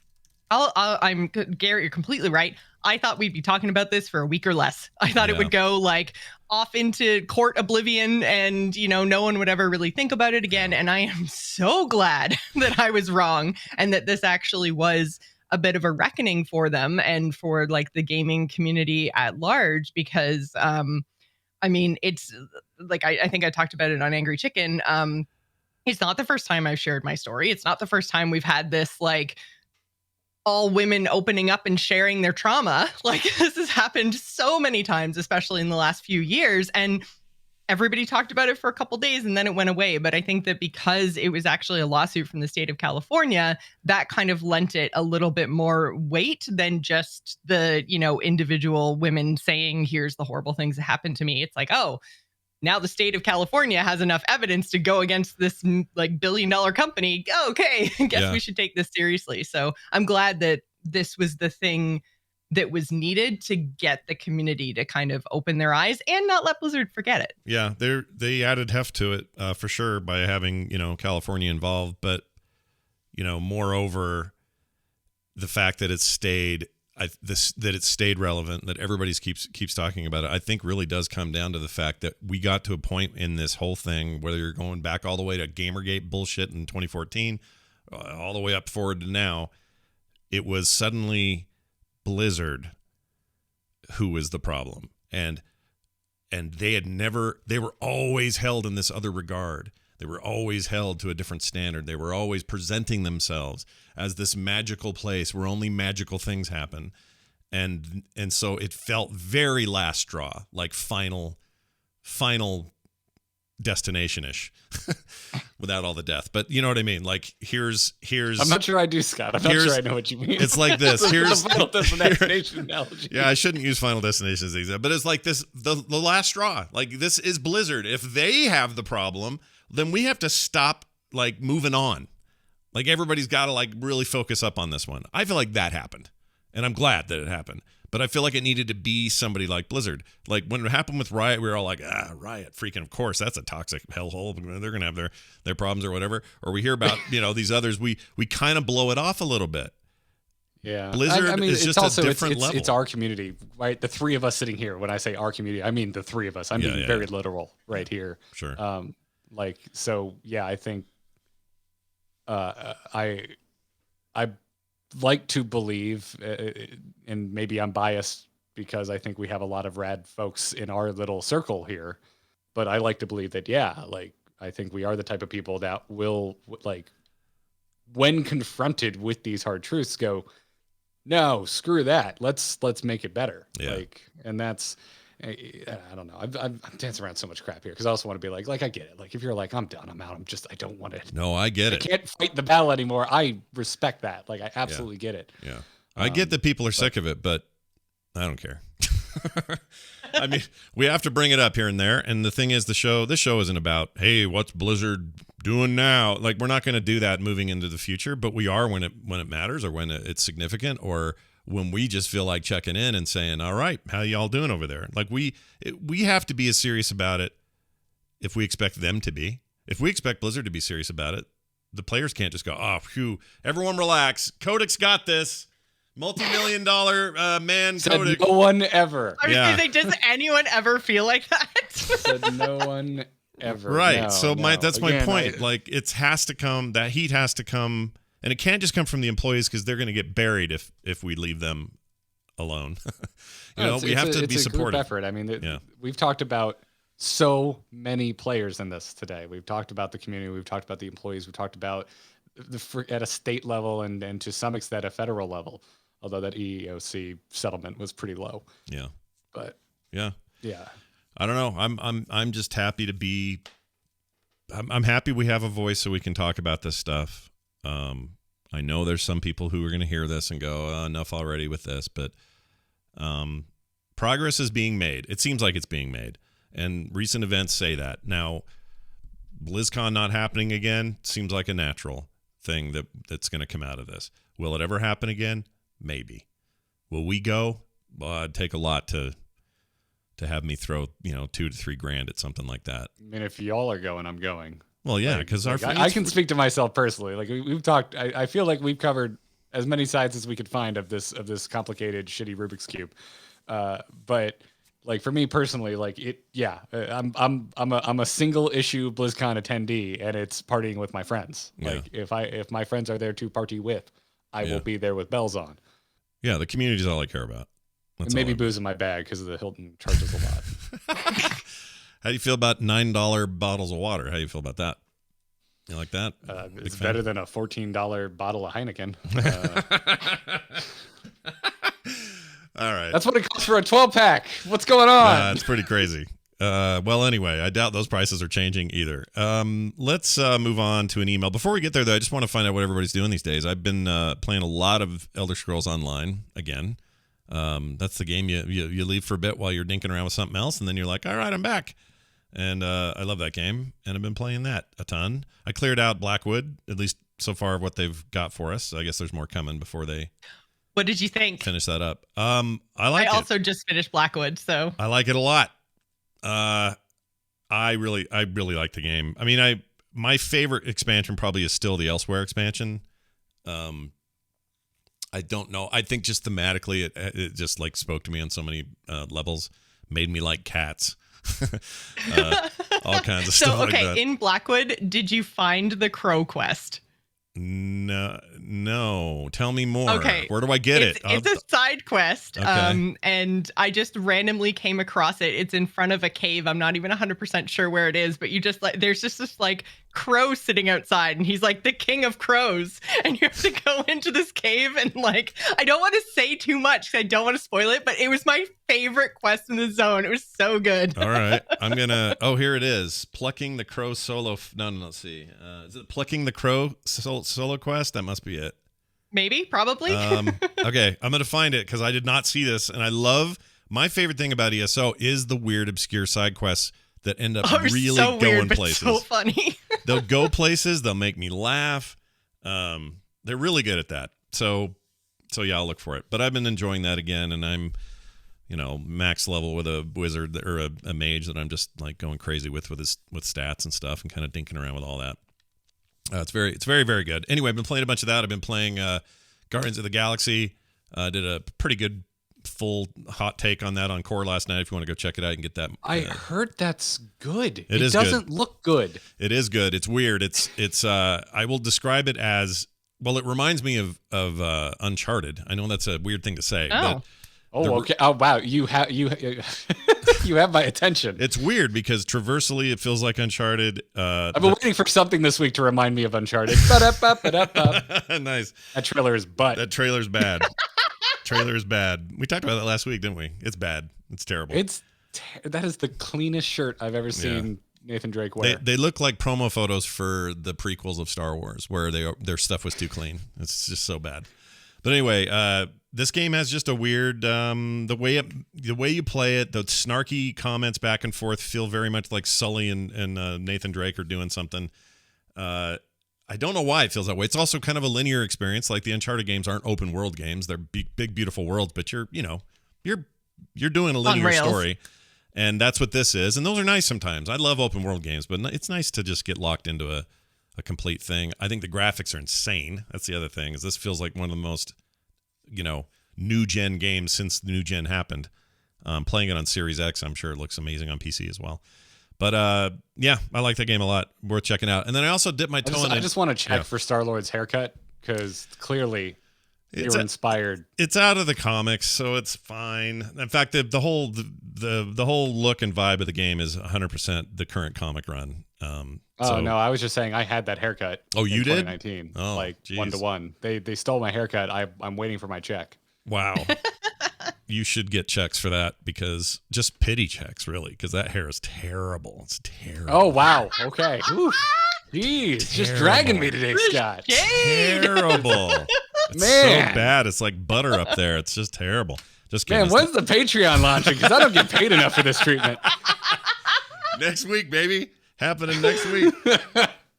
Garrett, you're completely right. I thought we'd be talking about this for a week or less. I thought it would go like off into court oblivion and, no one would ever really think about it again. And I am so glad that I was wrong and that this actually was a bit of a reckoning for them and for like the gaming community at large, because I mean, it's like I think I talked about it on Angry Chicken. It's not the first time I've shared my story. It's not the first time we've had this like all women opening up and sharing their trauma. Like this has happened so many times, especially in the last few years. And everybody talked about it for a couple days and then it went away. But I think that because it was actually a lawsuit from the state of California, that kind of lent it a little bit more weight than just the, individual women saying, here's the horrible things that happened to me. It's like, oh, now the state of California has enough evidence to go against this like billion-dollar company. Okay, guess we should take this seriously. So I'm glad that this was the thing that was needed to get the community to kind of open their eyes and not let Blizzard forget it. Yeah, they added heft to it for sure by having California involved, but moreover, the fact that it stayed relevant, that everybody keeps talking about it, I think really does come down to the fact that we got to a point in this whole thing, whether you're going back all the way to Gamergate bullshit in 2014, all the way up forward to now, it was suddenly Blizzard who was the problem, and they were always held in this other regard. They were always held to a different standard. They were always presenting themselves as this magical place where only magical things happen. And so it felt very last straw, like final destination-ish without all the death. But you know what I mean? Like here's I'm not sure I do, Scott. I'm not sure I know what you mean. It's like this. Here's the Final Destination analogy. Yeah, I shouldn't use Final Destination as the example, but it's like this, the last straw. Like this is Blizzard. If they have the problem, then we have to stop like moving on. Like everybody's got to like really focus up on this one. I feel like that happened, and I'm glad that it happened. But I feel like it needed to be somebody like Blizzard. Like when it happened with Riot, we were all like, Riot, freaking, of course, that's a toxic hellhole. They're going to have their problems or whatever. Or we hear about, these others. We kind of blow it off a little bit. Yeah. Blizzard I mean, is just also, a different level. It's our community, right? The three of us sitting here. When I say our community, I mean the three of us. I'm being very literal right here. Sure. I think I like to believe, and maybe I'm biased because I think we have a lot of rad folks in our little circle here, but I like to believe that, I think we are the type of people that will, like, when confronted with these hard truths, go, no, screw that. Let's make it better. Yeah. And that's, I don't know. I'm dancing around so much crap here because I also want to be like I get it. Like if you're like, I'm done, I'm out. I don't want it. No, I get it. I can't fight the battle anymore. I respect that. Like I absolutely get it. Yeah. I get that people are sick of it, but I don't care. I mean, we have to bring it up here and there. And the thing is, this show isn't about, hey, what's Blizzard doing now? Like we're not going to do that moving into the future, but we are when it matters or when it's significant or when we just feel like checking in and saying, all right, how y'all doing over there? Like we have to be as serious about it if we expect them to be. If we expect Blizzard to be serious about it, the players can't just go, oh, phew, everyone relax. Codex got this. Multi-million-dollar man Codex. No one ever. I was going to say, does anyone ever feel like that? Said no one ever. Right. No, that's my point. Like it has to come, that heat has to come. And it can't just come from the employees because they're going to get buried if we leave them alone. We have to be supportive. Group effort. I mean, we've talked about so many players in this today. We've talked about the community. We've talked about the employees. We've talked about at a state level and to some extent a federal level. Although that EEOC settlement was pretty low. Yeah. But yeah. Yeah. I don't know. I'm just happy to be. I'm happy we have a voice so we can talk about this stuff. I know there's some people who are going to hear this and go, oh, enough already with this, but progress is being made. It seems like it's being made, and recent events say that. Now, BlizzCon not happening again seems like a natural thing that's going to come out of this. Will it ever happen again? Maybe. Will we go? Well, it'd take a lot to have me throw, $2,000 to $3,000 at something like that. I mean, if y'all are going, I'm going. Well, yeah, because I can speak to myself personally. Like we've talked, I feel like we've covered as many sides as we could find of this complicated, shitty Rubik's cube. But like for me personally, like I'm a single issue BlizzCon attendee, and it's partying with my friends. Yeah. Like if my friends are there to party with, I will be there with bells on. Yeah, the community is all I care about. And maybe booze in my bag because the Hilton charges a lot. How do you feel about $9 bottles of water? How do you feel about that? You like that? It's better than a $14 bottle of Heineken. All right. That's what it costs for a 12-pack. What's going on? It's pretty crazy. Well, anyway, I doubt those prices are changing either. Let's move on to an email. Before we get there, though, I just want to find out what everybody's doing these days. I've been playing a lot of Elder Scrolls Online again. That's the game you leave for a bit while you're dinking around with something else, and then you're like, all right, I'm back. And I love that game, and I've been playing that a ton. I cleared out Blackwood, at least so far of what they've got for us. I guess there's more coming before they What did you think? finish that up. I like it. I also just finished Blackwood, so I like it a lot. I really like the game. I mean, my favorite expansion probably is still the Elsewhere expansion. I don't know. I think just thematically, it just like spoke to me on so many levels. Made me like cats. All kinds of stuff like that. In Blackwood, did you find the crow quest? No. Tell me more. Okay. Where do I get it? It's a side quest. Okay. And I just randomly came across it. It's in front of a cave. I'm not even 100% sure where it is, but you just like, there's just this like crow sitting outside, and he's like the king of crows. And you have to go into this cave, and like, I don't want to say too much because I don't want to spoil it, but it was my favorite quest in the zone. It was so good. All right. I'm going to, here it is. Plucking the crow solo. No, let's see. Is it Plucking the Crow solo quest? That must be it. Maybe, probably. Okay, I'm going to find it because I did not see this. And I love, my favorite thing about ESO is the weird, obscure side quests that end up really so going weird, but places. so funny. They'll go places. They'll make me laugh. They're really good at that. So yeah, I'll look for it. But I've been enjoying that again, and I'm, max level with a wizard or a mage that I'm just like going crazy with stats and stuff, and kind of dinking around with all that. It's very, very good. Anyway, I've been playing a bunch of that. I've been playing Guardians of the Galaxy. Did a pretty good full hot take on that on Core last night. If you want to go check it out and get that. I heard that's good. It doesn't look good. It is good. It's weird. It's I will describe it as, well, it reminds me of Uncharted. I know that's a weird thing to say. But okay. Oh wow, you have you have my attention. It's weird because traversally it feels like Uncharted. I've been waiting for something this week to remind me of Uncharted. Nice. That trailer is butt. That trailer's bad. Trailer is bad. We talked about that last week, didn't we? It's bad. It's terrible. That is the cleanest shirt I've ever seen Nathan Drake wear. They look like promo photos for the prequels of Star Wars, where their stuff was too clean. It's just so bad. But anyway, this game has just a weird the way you play it. The snarky comments back and forth feel very much like Sully and Nathan Drake are doing something. I don't know why it feels that way. It's also kind of a linear experience. Like the Uncharted games aren't open world games; they're big, beautiful worlds. But you're doing a linear story, and that's what this is. And those are nice sometimes. I love open world games, but it's nice to just get locked into a complete thing. I think the graphics are insane. That's the other thing. Is this feels like one of the most new gen games since the new gen happened. Playing it on Series X, I'm sure it looks amazing on PC as well. But yeah, I like that game a lot. Worth checking out. And then I also dipped my toe in. I just want to check for Star-Lord's haircut because clearly you were inspired. It's out of the comics, so it's fine. In fact, the whole look and vibe of the game is 100% the current comic run. No, I was just saying I had that haircut. Oh, you did? 2019. Oh, like geez. 1-to-1. They stole my haircut. I'm waiting for my check. Wow. you should get checks for that, because just pity checks, really, because that hair is terrible. It's terrible. Oh, wow. Okay. Oof. Jeez, just dragging me today, Scott. Terrible. It's Man. so bad. It's like butter up there. It's just terrible. Just kidding. Man, when's the Patreon launching? Because I don't get paid enough for this treatment. Next week, baby. Happening next week.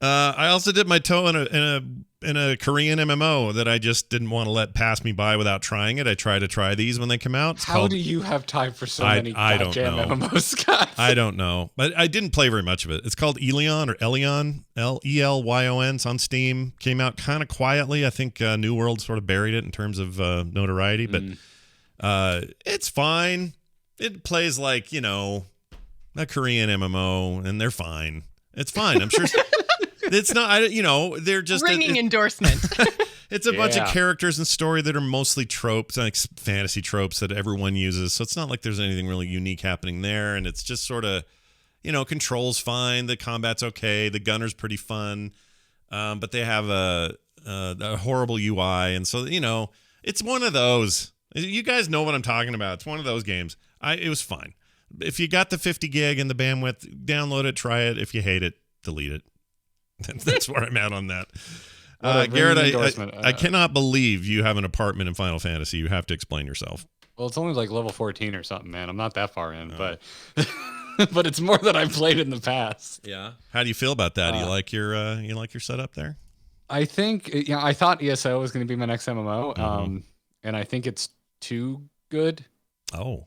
I also did my toe in a Korean MMO that I just didn't want to let pass me by without trying it. I try to try these when they come out. How do you have time for so many goddamn MMOs, Scott? I don't know. But I didn't play very much of it. It's called Elyon or Elyon, Elyon. It's on Steam. Came out kind of quietly. I think New World sort of buried it in terms of notoriety. But it's fine. It plays like, a Korean MMO, and they're fine. It's fine. I'm sure it's not, they're just ringing endorsement. It's a bunch of characters and story that are mostly tropes, like fantasy tropes that everyone uses. So it's not like there's anything really unique happening there. And it's just sort of, controls fine. The combat's okay. The gunner's pretty fun. But they have a horrible UI. And so, it's one of those. You guys know what I'm talking about. It's one of those games. It was fine. If you got the 50 gig and the bandwidth, download it, try it. If you hate it, delete it. That's where I'm at on that. Garrett, I cannot believe you have an apartment in Final Fantasy. You have to explain yourself. Well, it's only like level 14 or something, man. I'm not that far in, but but it's more than I've played in the past. Yeah. How do you feel about that? Do you like your setup there? I think I thought ESO was going to be my next MMO, and I think it's too good. Oh.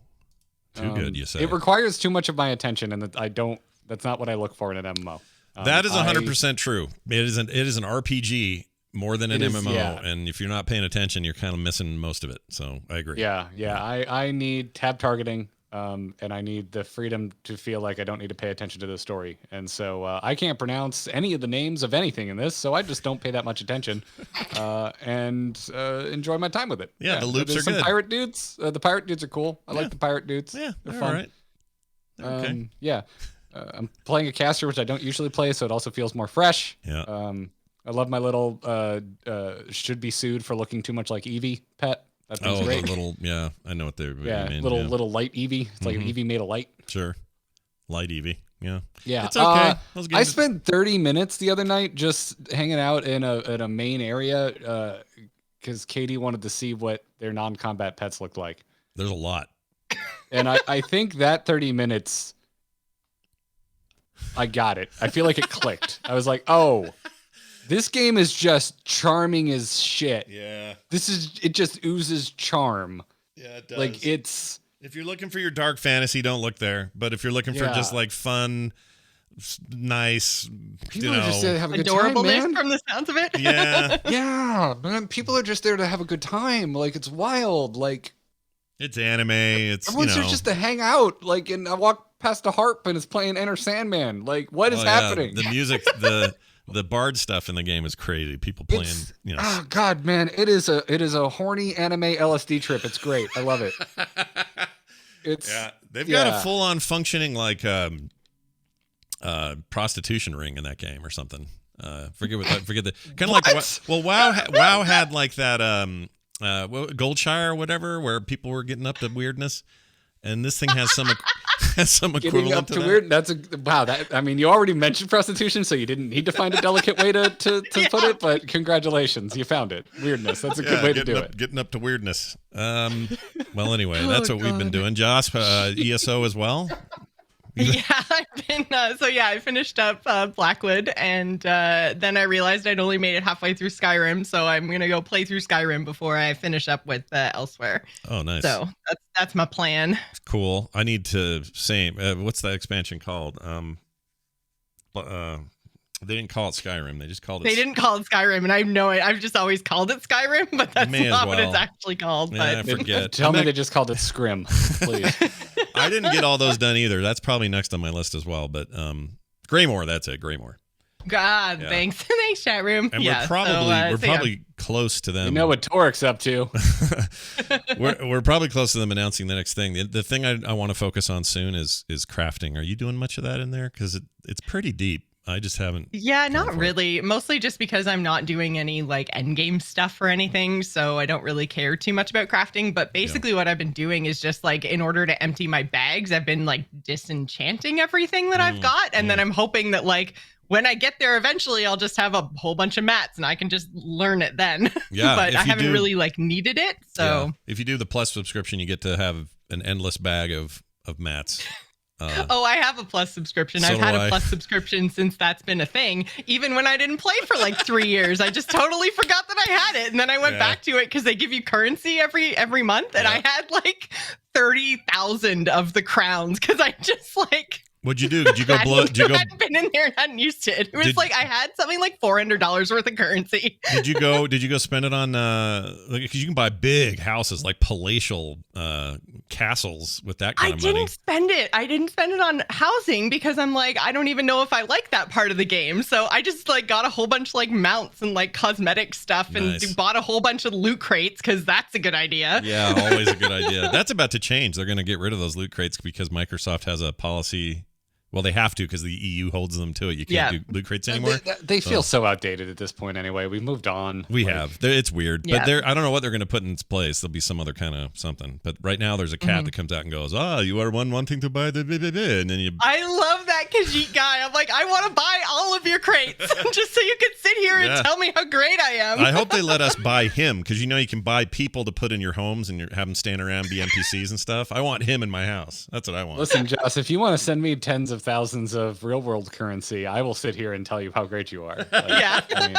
Too good, you say. It requires too much of my attention, and that's not what I look for in an MMO. That is 100% true. It is an RPG more than an MMO, and if you're not paying attention, you're kind of missing most of it. So I agree. Yeah. I need tab targeting, and I need the freedom to feel like I don't need to pay attention to the story. And so I can't pronounce any of the names of anything in this, so I just don't pay that much attention and enjoy my time with it. Yeah, the loops are some good. Pirate dudes. The pirate dudes are cool. I like the pirate dudes. Yeah, they're fun. All right. Okay. Yeah. I'm playing a caster, which I don't usually play, so it also feels more fresh. Yeah. I love my little should be sued for looking too much like Eevee pet. That thing's great. The little, I know what they're mean. Little light Eevee. It's like an Eevee made of light. Sure. Light Eevee. Yeah. Yeah. It's okay. I spent 30 minutes the other night just hanging out in a main area because Katie wanted to see what their non-combat pets looked like. There's a lot. And I think that 30 minutes, I got it. I feel like it clicked. I was like, oh, this game is just charming as shit. Yeah. It just oozes charm. Yeah, it does. Like if you're looking for your dark fantasy, don't look there. But if you're looking for just like fun, nice, people are just there to have a good time, adorableness man. from the sounds of it. Yeah. Yeah, man. People are just there to have a good time. Like it's wild. Like it's anime. It's everyone's there just to hang out. Like, and I walk past a harp and it's playing Enter Sandman. Like, what is happening? The music, the bard stuff in the game is crazy. People playing, Oh God, man! It is a horny anime LSD trip. It's great. I love it. They've got a full on functioning like prostitution ring in that game or something. Forget the kind of like WoW had like that Goldshire or whatever where people were getting up to weirdness, and this thing has some equivalent getting up to weird. That's wow. You already mentioned prostitution, so you didn't need to find a delicate way to put it. But congratulations, you found it. Weirdness. That's a good way to do it. Getting up to weirdness. Well, anyway, that's what we've been doing. Josh, ESO as well. Yeah, I finished up Blackwood, and then I realized I'd only made it halfway through Skyrim, so I'm gonna go play through Skyrim before I finish up with Elsewhere. Oh, nice. So that's my plan. Cool. I need to say, what's that expansion called? They didn't call it Skyrim. They just called it. They didn't call it Skyrim, and I know it. I've just always called it Skyrim, but that's not what it's actually called. Yeah, I forget. Tell me they just called it Scrim, please. I didn't get all those done either. That's probably next on my list as well. But Greymore, that's it. Greymore. God, thanks, thanks, chat room. And we're probably close to them. You know what Torik's up to. we're probably close to them announcing the next thing. The thing I want to focus on soon is crafting. Are you doing much of that in there? Because it's pretty deep. I just haven't. Yeah, gone not for it. really. Mostly just because I'm not doing any like end game stuff or anything, so I don't really care too much about crafting. But basically, what I've been doing is just like in order to empty my bags, I've been like disenchanting everything that I've got, and then I'm hoping that like when I get there eventually, I'll just have a whole bunch of mats and I can just learn it then. Yeah, but if I you haven't do- really like needed it, so. Yeah. If you do the Plus subscription, you get to have an endless bag of mats. Oh, I have a Plus subscription. So I've had do a I. Plus subscription since that's been a thing. Even when I didn't play for like 3 years, I just totally forgot that I had it, and then I went back to it because they give you currency every month, and I had like 30,000 of the crowns because I just like. What'd you do? Did you go blow? Did you go? hadn't been in there and hadn't used it. It was like I had something like $400 worth of currency. Did you go spend it on because you can buy big houses like palatial castles with that kind of money. I didn't spend it on housing because I'm like, I don't even know if I like that part of the game. So I just like got a whole bunch of like mounts and like cosmetic stuff and bought a whole bunch of loot crates because that's a good idea. Yeah, always a good idea. That's about to change. They're going to get rid of those loot crates because Microsoft has a policy. Well, they have to because the EU holds them to it. You can't do loot crates anymore. They feel so outdated at this point anyway. We've moved on. We have. It's weird. Yeah. But I don't know what they're going to put in its place. There'll be some other kind of something. But right now, there's a cat that comes out and goes, you are wanting to buy the... And then you... I love that Khajiit guy. I'm like, I want to buy all of your crates just so you can sit here and tell me how great I am. I hope they let us buy him because, you can buy people to put in your homes and have them stand around, be NPCs and stuff. I want him in my house. That's what I want. Listen, Joss, if you want to send me tens of thousands of real world currency, I will sit here and tell you how great you are. Yeah. I mean,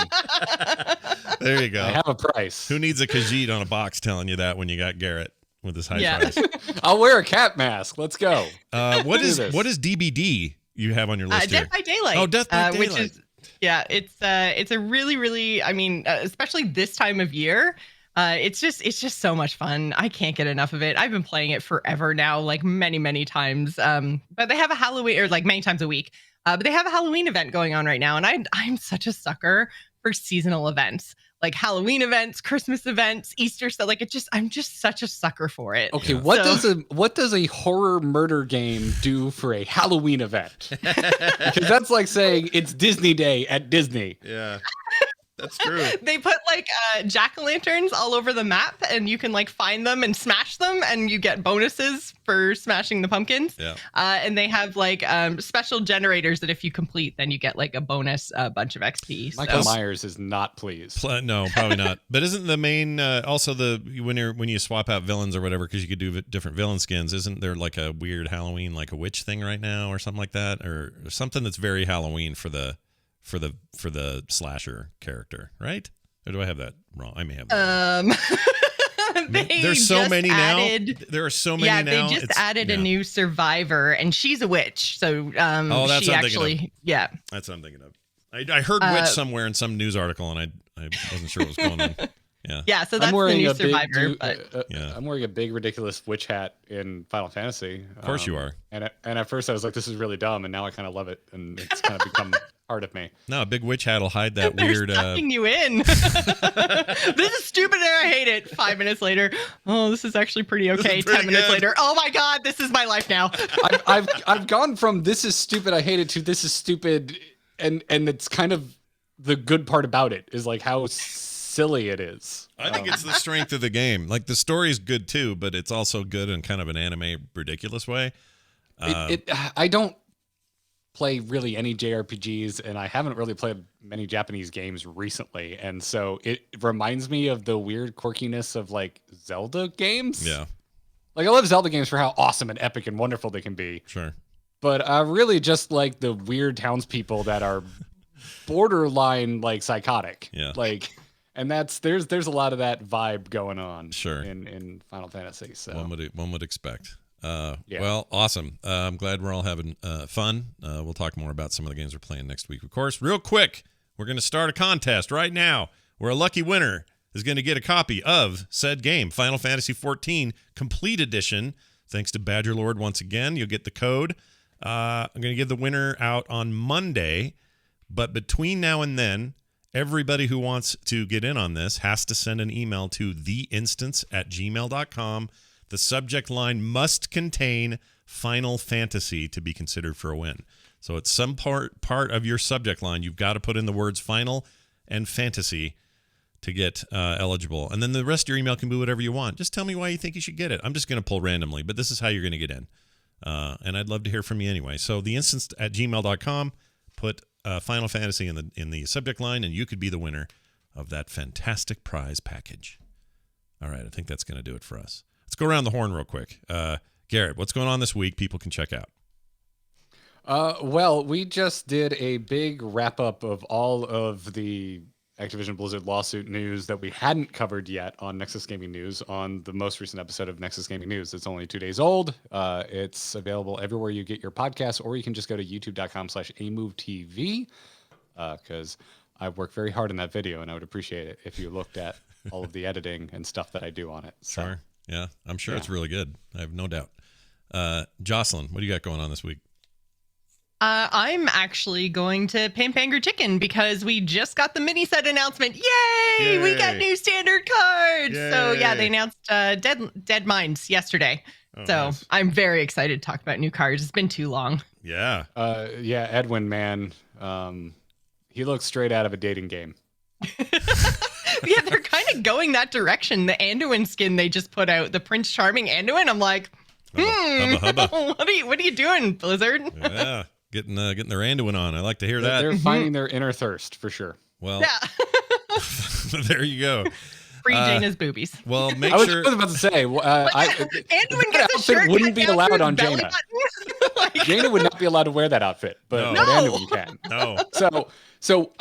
There you go. I have a price. Who needs a Khajiit on a box telling you that when you got Garrett with his high price? I'll wear a cat mask. Let's go. What is DBD you have on your list here? Death by Daylight. Oh, Death by Daylight. Which is, it's a really, really, I mean, especially this time of year, it's just so much fun. I can't get enough of it. I've been playing it forever now, like many, many times. But they have a Halloween, or like many times a week. But they have a Halloween event going on right now, and I'm such a sucker for seasonal events, like Halloween events, Christmas events, Easter stuff. Like I'm just such a sucker for it. Okay, what does a horror murder game do for a Halloween event? Because that's like saying it's Disney Day at Disney. Yeah. That's true. They put like jack-o'-lanterns all over the map, and you can like find them and smash them, and you get bonuses for smashing the pumpkins. Yeah. And they have like special generators that if you complete, then you get like a bonus bunch of XP. Michael Myers is not pleased. No, probably not. But isn't the main also when you swap out villains or whatever, because you could do different villain skins? Isn't there like a weird Halloween like a witch thing right now or something like that, or something that's very Halloween for the slasher character, right? Or do I have that wrong? I may have that. There's so many now. There are so many now. Yeah, they just added a new survivor, and she's a witch. So that's she actually, yeah. That's what I'm thinking of. I heard witch somewhere in some news article, and I wasn't sure what was going on. Yeah. Yeah, so that's the new survivor. I'm wearing a big, ridiculous witch hat in Final Fantasy. Of course you are. And at first I was like, this is really dumb, and now I kind of love it, and it's kind of become part of me. No, a big witch hat will hide that They're weird. sucking you in. This is stupid and I hate it. 5 minutes later, oh, this is actually pretty okay. 10 minutes later, oh my god, this is my life now. I've gone from this is stupid, I hate it, to this is stupid, and it's kind of the good part about it is like how silly it is. I think it's the strength of the game. Like the story is good too, but it's also good in kind of an anime ridiculous way. I don't play really any JRPGs, and I haven't really played many Japanese games recently, and so it reminds me of the weird quirkiness of like Zelda games. Yeah, like I love Zelda games for how awesome and epic and wonderful they can be. Sure, but really just like the weird townspeople that are borderline like psychotic. Yeah, like. And there's a lot of that vibe going on. Sure. In Final Fantasy. So one would expect. Well, awesome. I'm glad we're all having fun. We'll talk more about some of the games we're playing next week, of course. Real quick, we're going to start a contest right now where a lucky winner is going to get a copy of said game, Final Fantasy XIV Complete Edition. Thanks to Badger Lord once again. You'll get the code. I'm going to give the winner out on Monday, but between now and then, everybody who wants to get in on this has to send an email to theinstance@gmail.com. The subject line must contain Final Fantasy to be considered for a win. So it's some part of your subject line. You've got to put in the words final and fantasy to get eligible. And then the rest of your email can be whatever you want. Just tell me why you think you should get it. I'm just going to pull randomly, but this is how you're going to get in. And I'd love to hear from you anyway. So theinstance@gmail.com, put Final Fantasy in the subject line, and you could be the winner of that fantastic prize package. All right, I think that's going to do it for us. Let's go around the horn real quick. Garrett, what's going on this week people can check out? Well, we just did a big wrap-up of all of the Activision Blizzard lawsuit news that we hadn't covered yet on Nexus Gaming News on the most recent episode of Nexus Gaming News. It's only 2 days old. It's available everywhere you get your podcasts, or you can just go to youtube.com/amovetv because I work very hard on that video, and I would appreciate it if you looked at all of the editing and stuff that I do on it. So, sure. Yeah, I'm sure it's really good. I have no doubt. Jocelyn, what do you got going on this week? I'm actually going to Pimp Anger Chicken because we just got the mini set announcement. Yay! We got new standard cards. Yay. So yeah, they announced Dead Minds yesterday. Nice. I'm very excited to talk about new cards. It's been too long. Yeah. Yeah, Edwin, man. He looks straight out of a dating game. Yeah, they're kind of going that direction. The Anduin skin they just put out, the Prince Charming Anduin. I'm like, hubba. What are you doing, Blizzard? Yeah. Getting their Anduin on. I like to hear that. They're finding their inner thirst for sure. Well, yeah. There you go. Free Jaina's boobies. Well, make I was sure. about to say, Anduin gets a shirt wouldn't be down allowed to his on belly Jaina. button. Jaina would not be allowed to wear that outfit, but Anduin can. No. So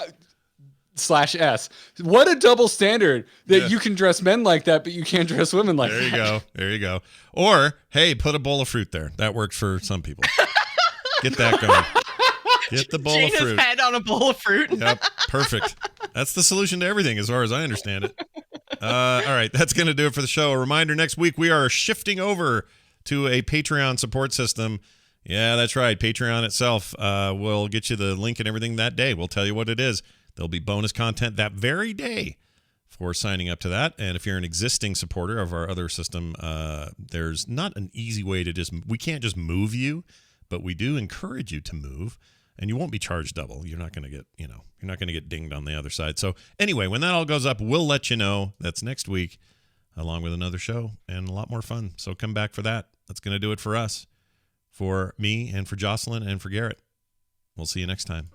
/S. What a double standard that you can dress men like that, but you can't dress women like that. There you go. Or, hey, put a bowl of fruit there. That works for some people. Get that going. Get the bowl Jaina's of fruit. head on a bowl of fruit. Yep, perfect. That's the solution to everything as far as I understand it. All right, that's going to do it for the show. A reminder, next week we are shifting over to a Patreon support system. Yeah, that's right. Patreon itself will get you the link and everything that day. We'll tell you what it is. There'll be bonus content that very day for signing up to that. And if you're an existing supporter of our other system, there's not an easy way to we can't just move you, but we do encourage you to move, and you won't be charged double. You're not going to get, you're not going to get dinged on the other side. So anyway, when that all goes up, we'll let you know. That's next week, along with another show and a lot more fun. So come back for that. That's going to do it for us, for me and for Jocelyn and for Garrett. We'll see you next time.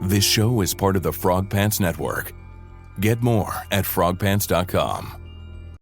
This show is part of the Frog Pants Network. Get more at frogpants.com.